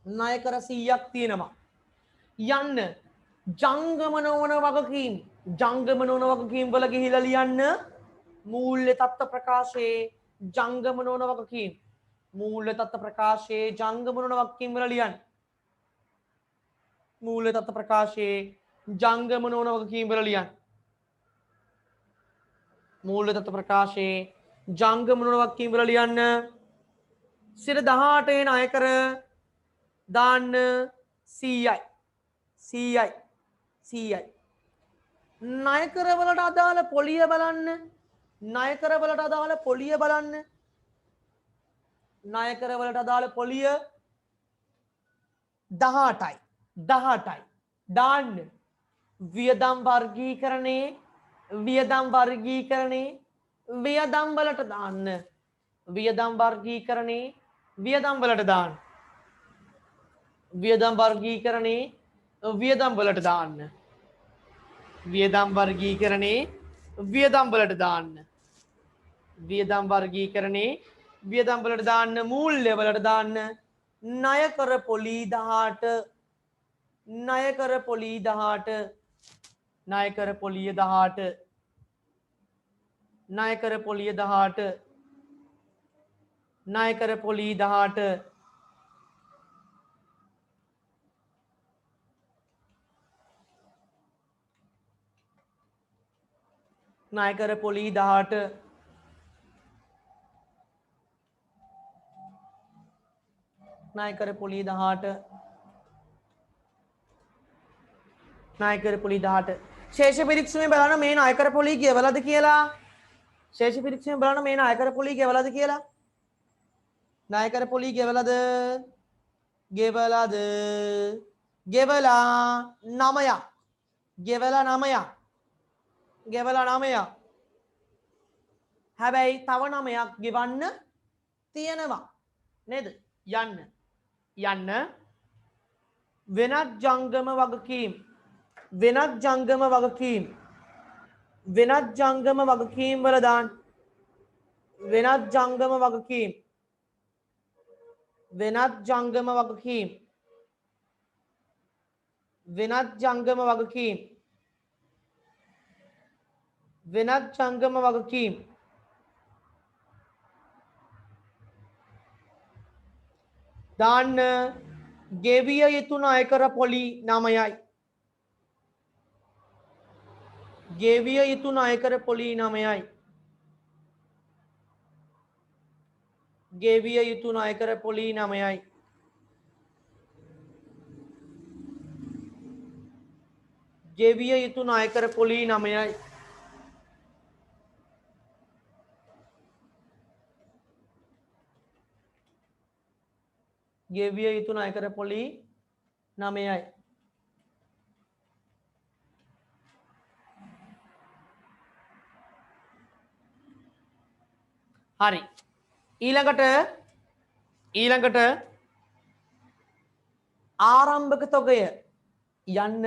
ණය කර 100ක් තියෙනවා. යන්න ජංගම නොවන වගකීම් වල ගිහිලා ලියන්න මූල්‍ය තත්ත්ව ප්‍රකාශයේ ජංගම නොවන වගකීම්. මූල්‍ය තත්ත්ව ප්‍රකාශයේ ජංගම නොවන වගකීම් වල ලියන්න. මූල්‍ය තත්ත්ව ප්‍රකාශයේ ජංගම නොවන වගකීම් වල ලියන්න. මූල්‍ය තත්ත්ව ප්‍රකාශයේ ජංගම නොවන වගකීම් වල ලියන්න. සිර 18 ණය කර දාන්න 100යි. 100යි. ණය කරවලට අදාළ පොලිය බලන්න. ණය කරවලට අදාළ පොලිය බලන්න. ණය කරවලට අදාළ පොලිය 18යි. 18යි. දාන්න. වියදම් වර්ගීකරණේ වියදම් වලට දාන්න. වියදම් වර්ගීකරණේ වියදම් වලට දාන්න. වියදම් වර්ගීකරණේ වියදම් වලට දාන්න. වියදම් වර්ගීකරණේ වියදම් වලට දාන්න. වියදම් වර්ගීකරණේ වියදම් වලට දාන්න. මූල්‍ය වලට දාන්න. ණය කර පොලී 18 ණය කර පොලී 18 ණය කර පොලිය 18 ණය කර පොලිය 18 ණය කර පොලී 18 ණය කර පොලී 18 ණය කර පොලී 18 ණය කර පොලී 18 ශේෂ පිරික්සුමේ බලන්න මේ ණය කර පොලී කියවලද කියලා. ශේෂ පිරික්සුමේ බලන්න මේ ණය කර පොලී කියවලද කියලා. ණය කර පොලී ගෙවලද? ගෙවලා 9ක්. ගෙවලා 9ක්. හැබැයි තව 9ක් ගෙවන්න තියෙනවා නේද? යන්න වෙනත් ජංගම වගකීම් වල දාන්න. වෙනත් ජංගම වගකීම් දාන්න. ගෙවිය යුතු ණය කර පොලි 9යි. ගෙවිය යුතු ණය කර පොලි 9යි. ගෙවිය යුතු ණය කර පොලි 9යි. ගෙවිය යුතු ණයකර පොලී 9යි. ගෙවිය යුතු ණයකර පොලී 9යි. හරි. ඊළඟට ආරම්භක තොගය යන්න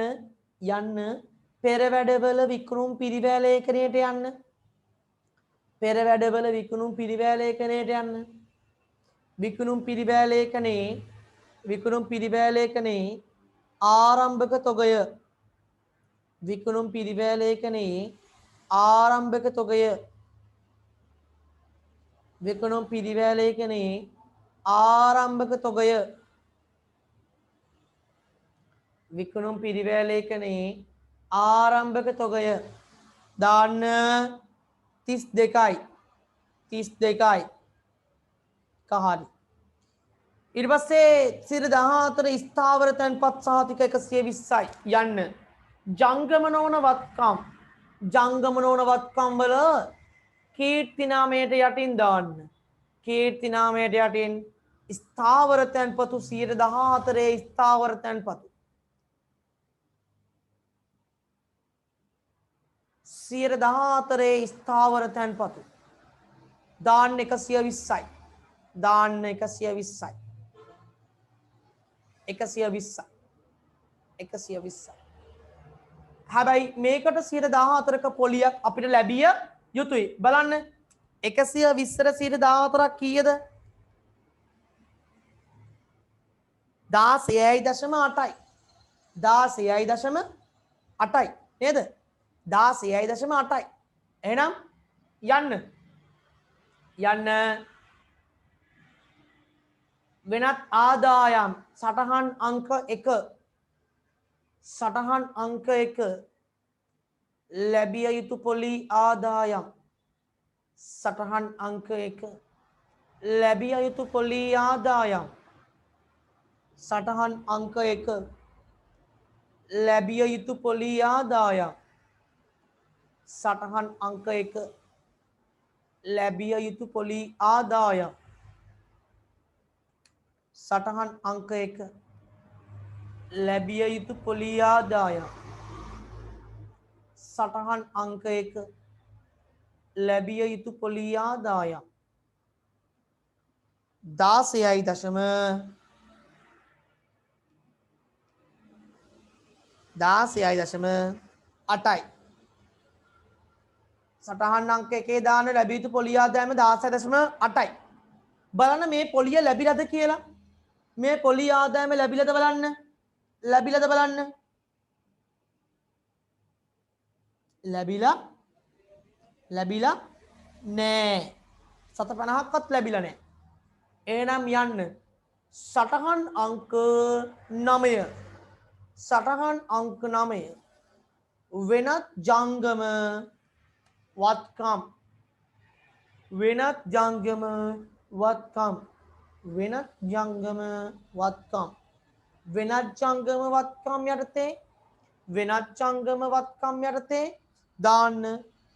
පෙර වැඩවල විකුණුම් පිරිවැය ලේඛනයට යන්න. පෙර වැඩවල විකුණුම් පිරිවැය ලේඛනයට යන්න. විකුණුම් පිරිවැය ලේඛනයේ ආරම්භක තොගය විකුණුම් පිරිවැය ලේඛනයේ ආරම්භක තොගය විකුණුම් පිරිවැය ලේඛනයේ ආරම්භක තොගය විකුණුම් පිරිවැය ලේඛනයේ ආරම්භක තොගය දාන්න 32යි. කහරි. ඊට පස්සේ 14 ස්ථාවර තැන්පත් සහතික 120යි යන්න ජංගම නොවන වත්කම් වල කීර්ති නාමයට යටින් දාන්න. කීර්ති නාමයට යටින් ස්ථාවර තැන්පතු 14 ස්ථාවර තැන්පතු 14 ස්ථාවර තැන්පතු දාන්න 120යි. දාන්න 120යි. 120යි. හැබැයි මේකට 14ක පොලියක් අපිට ලැබිය යුතුයි. බලන්න 120ට 14ක් කීයද? 16.8යි. 16.8යි නේද? 16.8යි. එහෙනම් යන්න වෙනත් ආදායම් සටහන් අංක 1 ලැබිය යුතු පොලි ආදායම් සටහන් අංක 1 ලැබිය යුතු පොලි ආදායම් සටහන් අංක 1 ලැබිය යුතු පොලි ආදායම් සටහන් අංක 1 ලැබිය යුතු පොලි ආදායම් සටහන් අංක 1 ලැබිය යුතු පොලි ආදායම් සටහන් අංක 1 ලැබිය යුතු පොලි ආදායම් 16.8යි. සටහන් අංක 1 දාන ලැබිය යුතු පොලි ආදායම 16.8යි. බලන්න මේ පොලිය ලැබිලාද කියලා. මේ පොලි ආදායම ලැබිලාද බලන්න. ලැබිලා නෑ. 750ක්වත් ලැබිලා නෑ. එහෙනම් යන්න සටහන් අංක 9 වෙනත් ජංගම වත්කම් යටතේ දාන්න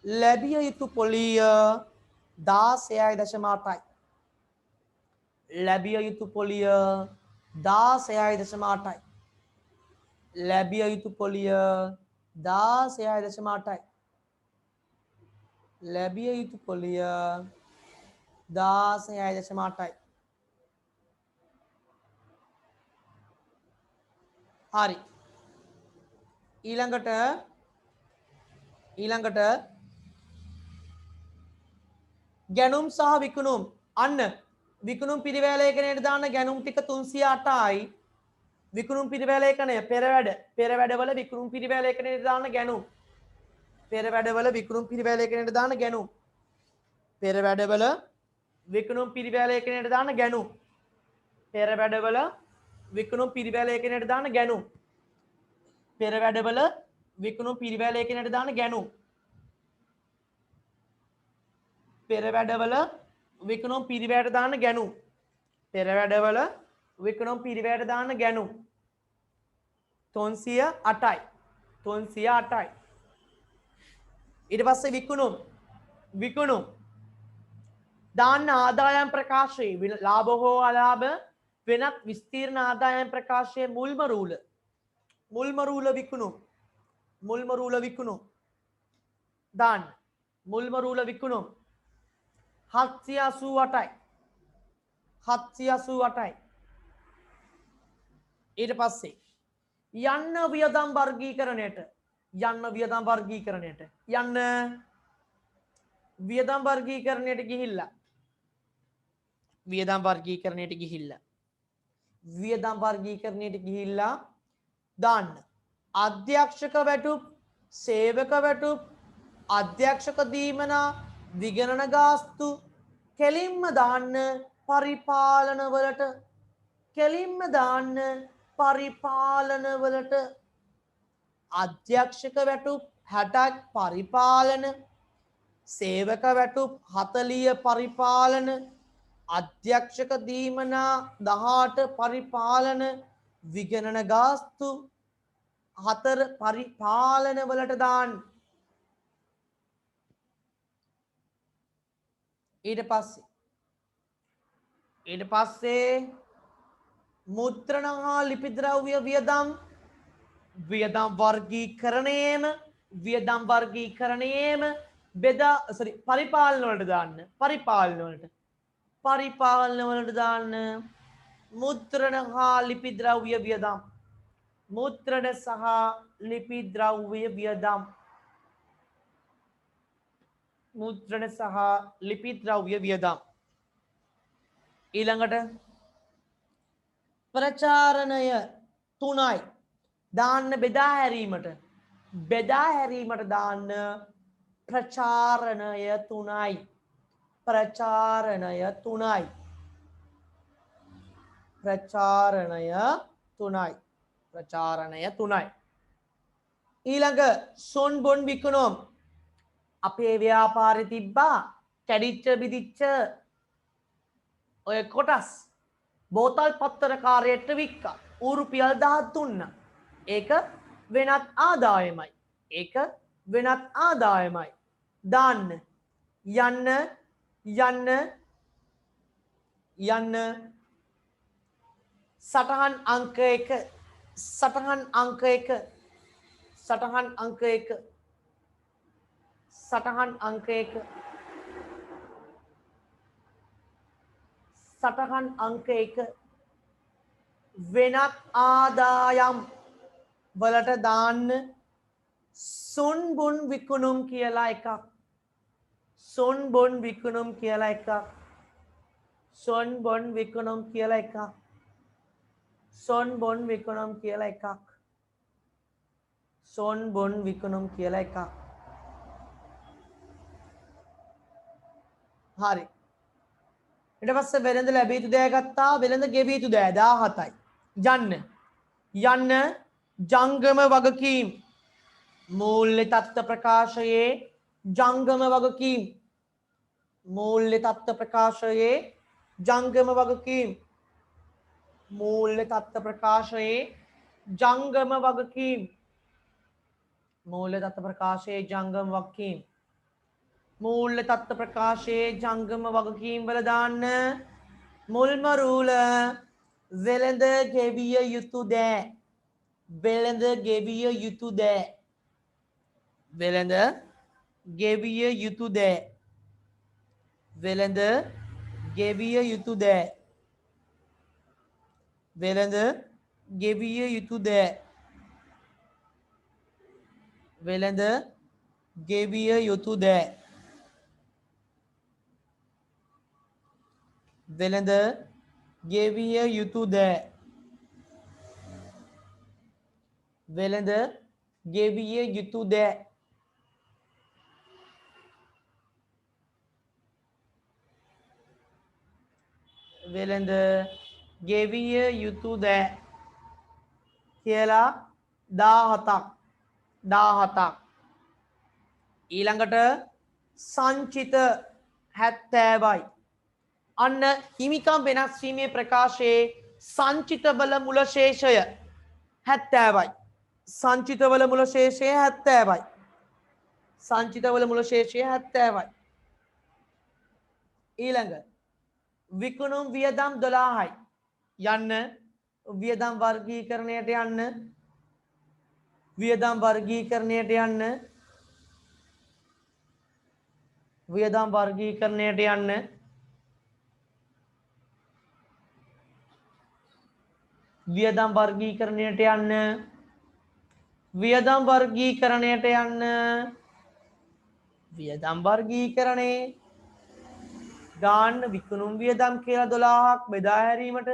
ලැබිය යුතු පොලිය 16.8යි. ලැබිය යුතු පොලිය 16.8යි. ලැබිය යුතු පොලිය 16.8යි. ලැබිය යුතු පොලිය 16.8යි. හරි. ඊළඟට ගැනුම් සහ විකුණුම් අන්න විකුණුම් පිරිවැය ලේඛනයට දාන්න ගැනුම් ටික 308යි. විකුණුම් පිරිවැය ලේඛනය පෙර වැඩවල විකුණුම් පිරිවැය ලේඛනයට දාන්න ගැනුම්. පෙර වැඩවල විකුණුම් පිරිවැය ලේඛනයට දාන්න ගැනුම්. පෙර වැඩවල විකුණුම් පිරිවැය ලේඛනයට දාන්න ගැනුම්. පෙර වැඩවල විකුණුම් පිරිවැය ලේඛනයට දාන්න ගැනුම්. පෙර වැඩවල විකුණුම් පිරිවැය ලේඛනයට දාන්න ගැනුම්. පෙර වැඩවල විකුණුම් පිරිවැයට දාන්න ගැනුම්. පෙර වැඩවල විකුණුම් පිරිවැයට දාන්න ගැනුම් 308යි. 308යි. ඊට පස්සේ විකුණුම් දාන්න ආදායම් ප්‍රකාශයේ ලාභ හෝ අලාභ වෙනත් විස්තීර්ණ ආදායම් ප්‍රකාශයේ මුල්ම රූල විකුණුම් දාන්න මුල්ම රූල විකුණුම් 788යි. ඊට පස්සේ යන්න වියදම් වර්ගීකරණයට ගිහිල්ලා වියදම් වර්ගීකරණයට ගිහිල්ලා දාන්න අධ්‍යක්ෂක වැටුප් සේවක වැටුප් අධ්‍යක්ෂක දීමනා විගණන ගාස්තු කෙලින්ම දාන්න පරිපාලනවලට අධ්‍යක්ෂක වැටුප් 60ක් පරිපාලන සේවක වැටුප් 40 පරිපාලන අධ්‍යක්ෂක දීමනා 18 පරිපාලන විගණන ගාස්තු 4 පරිපාලන වලට දාන්න. ඊට පස්සේ මුද්‍රණ හා ලිපි ද්‍රව්‍ය වියදම් වර්ගීකරණයේම බෙදා පරිපාලන වලට දාන්න මුද්‍රණ හා ලිපි ද්‍රව්‍ය වියදම් ඊළඟට ප්‍රචාරණය 3යි දාන්න බෙදා හැරීමට දාන්න ප්‍රචාරණය 3යි. ඊළඟ සොන් බොන් විකුණුම් අපේ ව්‍යාපාරේ තිබ්බා කැඩිච්ච බිදිච්ච ඔය කොටස් බෝතල් පත්තරකාරයට වික්කා ඌ රුපියල් 1000ක් දුන්නා. ඒක වෙනත් ආදායමයි. දාන්න යන්න සටහන් අංක 1 වෙනත් ආදායම් වලට දාන්න සොන් බොන් විකුණුම් කියලා එකක්. සොන් බොන් විකුණුම් කියලා එකක්. හරි. ඊට පස්සේ වෙළඳ ලැබිය යුතු දෑ ගත්තා. වෙළඳ ගෙවිය යුතු දෑ 17යි. යන්න ජංගම වගකීම් මූල්‍ය තත්ත්ව ප්‍රකාශයේ ජංගම වගකීම් මූල්‍ය තත්ත්ව ප්‍රකාශයේ ජංගම වගකීම් මූල්‍ය තත්ත්ව ප්‍රකාශයේ ජංගම වගකීම් මූල්‍ය තත්ත්ව ප්‍රකාශයේ ජංගම වගකීම් මූල්‍ය තත්ත්ව ප්‍රකාශයේ ජංගම වගකීම් වල දාන්න මුල්ම රූල වෙළඳ ගෙවිය යුතු දෑ වෙළඳ ගෙවිය යුතු දෑ වෙළඳ ගෙවිය යුතු දෑ වෙළඳ ගෙවිය යුතු දෑ වෙළඳ ගෙවිය යුතු දෑ වෙළඳ ගෙවිය යුතු දෑ වෙළඳ ගෙවිය යුතු දෑ වෙළඳ ගෙවිය යුතු දෑ වෙළඳ ගෙවිය යුතු දෑ කියලා 17ක් ඊළඟට සංචිත 70යි අන්න හිමිකම් වෙනස් වීමේ ප්‍රකාශයේ සංචිත බල මුල ශේෂය 70යි සංචිතවල මුල ශේෂය 70යි. සංචිතවල මුල ශේෂය 70යි. ඊළඟ විකුණුම් වියදම් 12යි. යන්න වියදම් වර්ගීකරණයට යන්න. වියදම් වර්ගීකරණයට යන්න. වියදම් වර්ගීකරණයට යන්න. වියදම් වර්ගීකරණයට යන්න. වියදම් වර්ගීකරණයට යන්න. වියදම් වර්ගීකරණේ ගාන්න විකුණුම් වියදම් කියලා 12ක් බෙදා හැරීමට.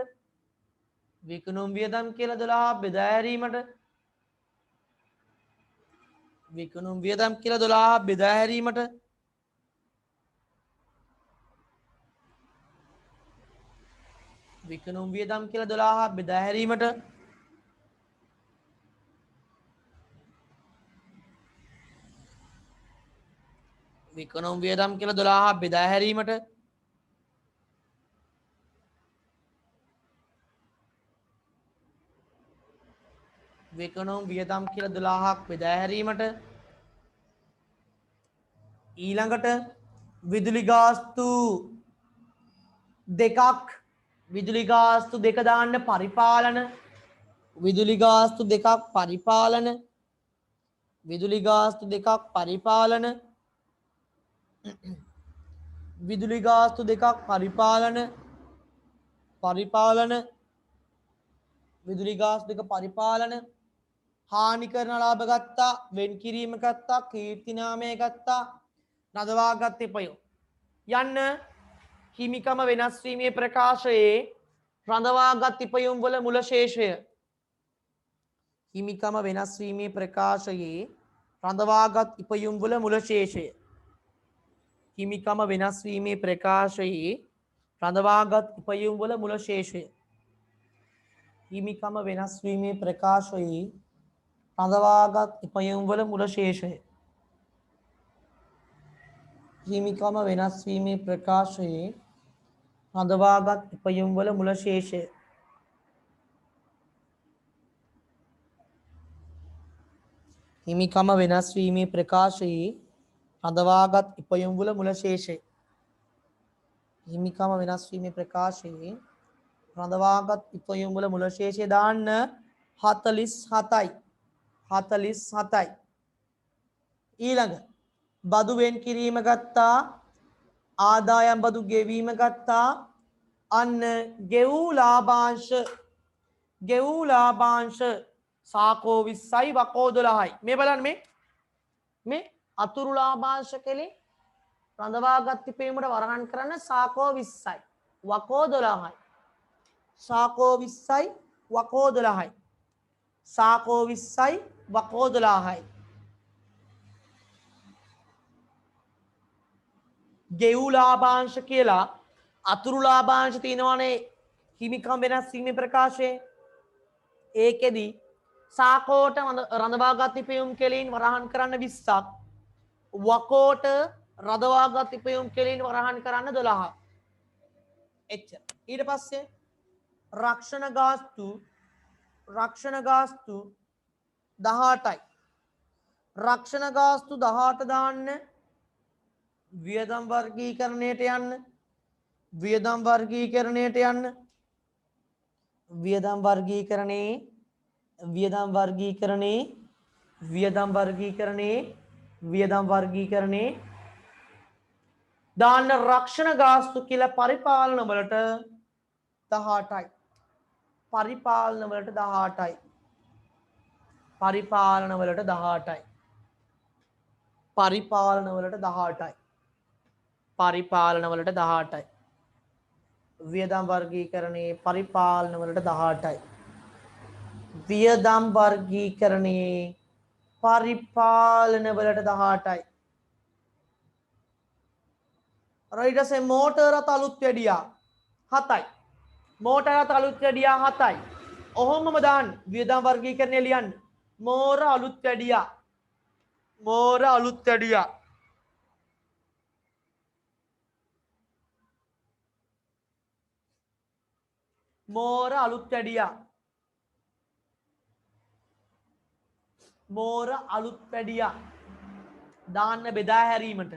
විකුණුම් වියදම් කියලා 12ක් බෙදා හැරීමට. විකුණුම් වියදම් කියලා 12ක් බෙදා හැරීමට. විකුණුම් වියදම් කියලා 12ක් බෙදා හැරීමට. විකුණුම් වියදම් කියලා 12ක් බෙදා හැරීමට. විකුණුම් වියදම් කියලා 12ක් බෙදා හැරීමට. ඊළඟට විදුලි ගාස්තු දෙකක් විදුලි ගාස්තු දෙක දාන්න පරිපාලන. විදුලි ගාස්තු දෙකක් පරිපාලන. විදුලි ගාස්තු දෙකක් පරිපාලන. විදුලි ගාස්තු දෙකක් පරිපාලන. පරිපාලන විදුලි ගාස්තු දෙක පරිපාලන. හානි කරන ලාභ ගත්තා, වෙන් කිරීම ගත්තා, කීර්ති නාමය ගත්තා, නදවාගත් ඉපයෝ. යන්න හිමිකම වෙනස් වීමේ ප්‍රකාශයේ රඳවාගත් ඉපයුම් වල මුල ශේෂය. හිමිකම වෙනස් වීමේ ප්‍රකාශයේ රඳවාගත් ඉපයුම් වල මුල ශේෂය. හිමිකම වෙනස් වීමේ ප්‍රකාශයේ රඳවාගත් ඉපයුම් වල මුල ශේෂය. හිමිකම වෙනස් වීමේ ප්‍රකාශයේ රඳවාගත් ඉපයුම් වල මුල ශේෂය. හිමිකම වෙනස් වීමේ ප්‍රකාශයේ රඳවාගත් ඉපයුම් වල මුල ශේෂය. හිමිකම වෙනස් වීමේ ප්‍රකාශයේ රඳවාගත් ඉපයුම් වල මුල ශේෂය. හිමිකම වෙනස් වීමේ ප්‍රකාශයේ රඳවාගත් ඉපයුම් වල මුල ශේෂය දාන්න 47යි. 47යි. ඊළඟ බදු වෙන් කිරීම ගත්තා, ආදායම් බදු ගෙවීම ගත්තා. අන්න ගෙවූ ලාභාංශ සාකෝ 20යි වකෝ 12යි. මේ බලන්න මේ අතුරු ලාභාංශ කෙලේ රඳවාගත් ඉපයීමට වරහන් කරන්න සාකෝ 20යි වකෝ 12යි. සාකෝ 20යි වකෝ 12යි. සාකෝ 20යි වකෝ 12යි. ගෙවූ ලාභාංශ කියලා අතුරු ලාභාංශ තියෙනවානේ හිමිකම් වෙනස් වීමේ ප්‍රකාශයේ. ඒකෙදි සාකෝට රඳවාගත් ඉපයුම් කෙලීන් වරහන් කරන්න 20ක්, වකෝට රඳවාගත් ඉපයුම් කෙලීන් වරහන් කරන්න 12ක්. එච්චර. ඊට පස්සේ රක්ෂණ ගාස්තු 18යි. රක්ෂණ ගාස්තු 18 දාන්න වියදම් වර්ගීකරණයට යන්න. වියදම් වර්ගීකරණයට යන්න. වියදම් වර්ගීකරණේ වියදම් වර්ගීකරණේ වියදම් වර්ගීකරණේ වියදම් වර්ගීකරණේ දාන්න රක්ෂණ ගාස්තු කියලා පරිපාලන වලට 18යි. පරිපාලන වලට 18යි. පරිපාලන වලට 18යි. පරිපාලන වලට 18යි. පරිපාලන වලට 18යි. වියදම් වර්ගීකරණේ පරිපාලන වලට 18යි. වියදම් වර්ගීකරණේ පරිපාලන වලට 18යි. ඊට පස්සේ මෝටර් රථ අලුත් වැඩියා 7යි. මෝටර් රථ අලුත් වැඩියා 7යි. ඔහොමම දාන්න වියදම් වර්ගීකරණය ලියන්න. මෝර අලුත් වැඩියා. මෝර අලුත් වැඩියා. මෝර අලුත් වැඩියා. මෝර අලුත් පැඩියා දාන්න බෙදා හැරීමට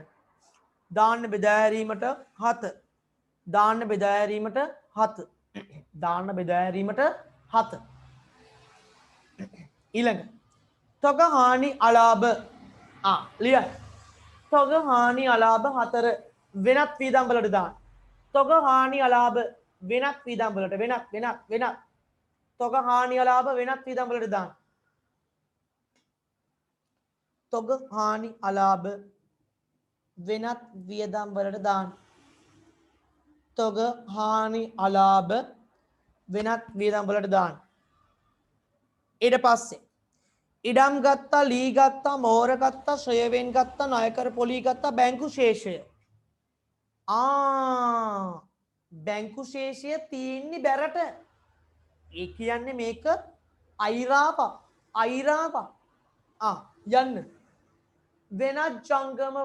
7 දාන්න බෙදා හැරීමට 7 ඊළඟ තොග හානි අලාභ ලියන්න තොග හානි අලාභ 4 වෙනත් වියදම් වලට දාන්න තොග හානි අලාභ වෙනත් වියදම් වලට වෙනත් තොග හානි අලාභ වෙනත් වියදම් වලට දාන්න තොග හානි අලාභ වෙනත් වියදම් වලට දාන්න තොග හානි අලාභ වෙනත් වියදම් වලට දාන්න ඊට පස්සේ ඉඩම් ගත්තා ලී ගත්තා මෝර ගත්තා ශ්‍රේයවෙන් ගත්තා ණයකර පොලී ගත්තා බැංකු ශේෂය බැංකු ශේෂය තියෙන්නේ බැරට ඒ කියන්නේ මේක අයිරාප යන්න වෙනත් ජංගම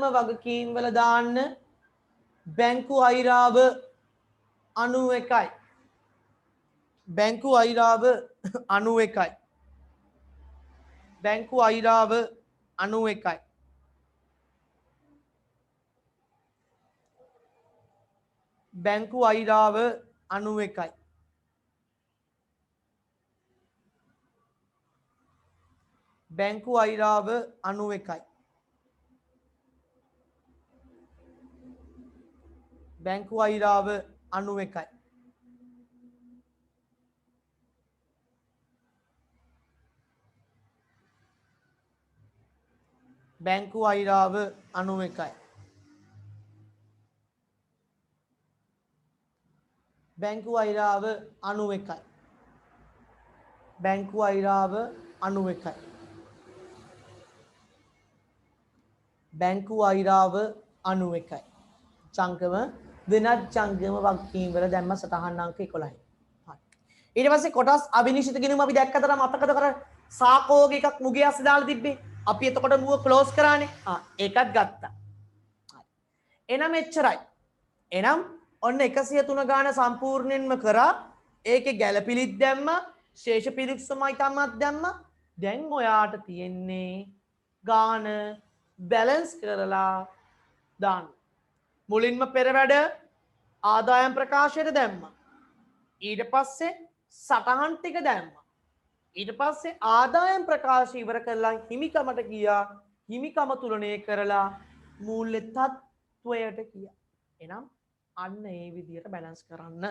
වගකීම් වල දාන්න බැංකු අයිරාව 91යි බැංකු අයිරාව 91යි බැංකු අයිරාව 91යි බැංකු අයිරාව 91යි බැංකු අයිරාව 91යි බැංකු අයිරාව 91යි බැංකු අයිරාව 91යි බැංකු අයිරාව 91යි බැංකු අයිරාව 91යි බැංකු අයිරාව 91යි ජංගම වෙනත් ජංගම වගකීම් වල දැම්ම සටහන් අංක 11යි හරි ඊට පස්සේ කොටස් අවිනිශ්චිත ගිණුම අපි දැක්කතර මතකද කර සාකෝගේ එකක් මුගේ අස්සේ දාලා තිබ්බේ අපි එතකොට මුව ක්ලෝස් කරානේ ඒකත් ගත්තා හරි එනම් එච්චරයි එනම් ඔන්න 103 ගාන සම්පූර්ණයෙන්ම කරා ඒකේ ගැළපිලිත් දැම්මා ශේෂ පිරික්සමයි තමත් දැම්මා දැන් ඔයාට තියෙන්නේ ගාන බැලන්ස් කරලා දාන්න මුලින්ම පෙර වැඩ ආදායම් ප්‍රකාශයට දැම්මා ඊට පස්සේ සටහන් ටික දැම්මා ඊට පස්සේ ආදායම් ප්‍රකාශය ඉවර කරලා හිමිකමට ගියා හිමිකම තුලනය කරලා මූල්‍ය තත්වයට ගියා එනම් අන්න ඒ විදියට බැලන්ස් කරන්න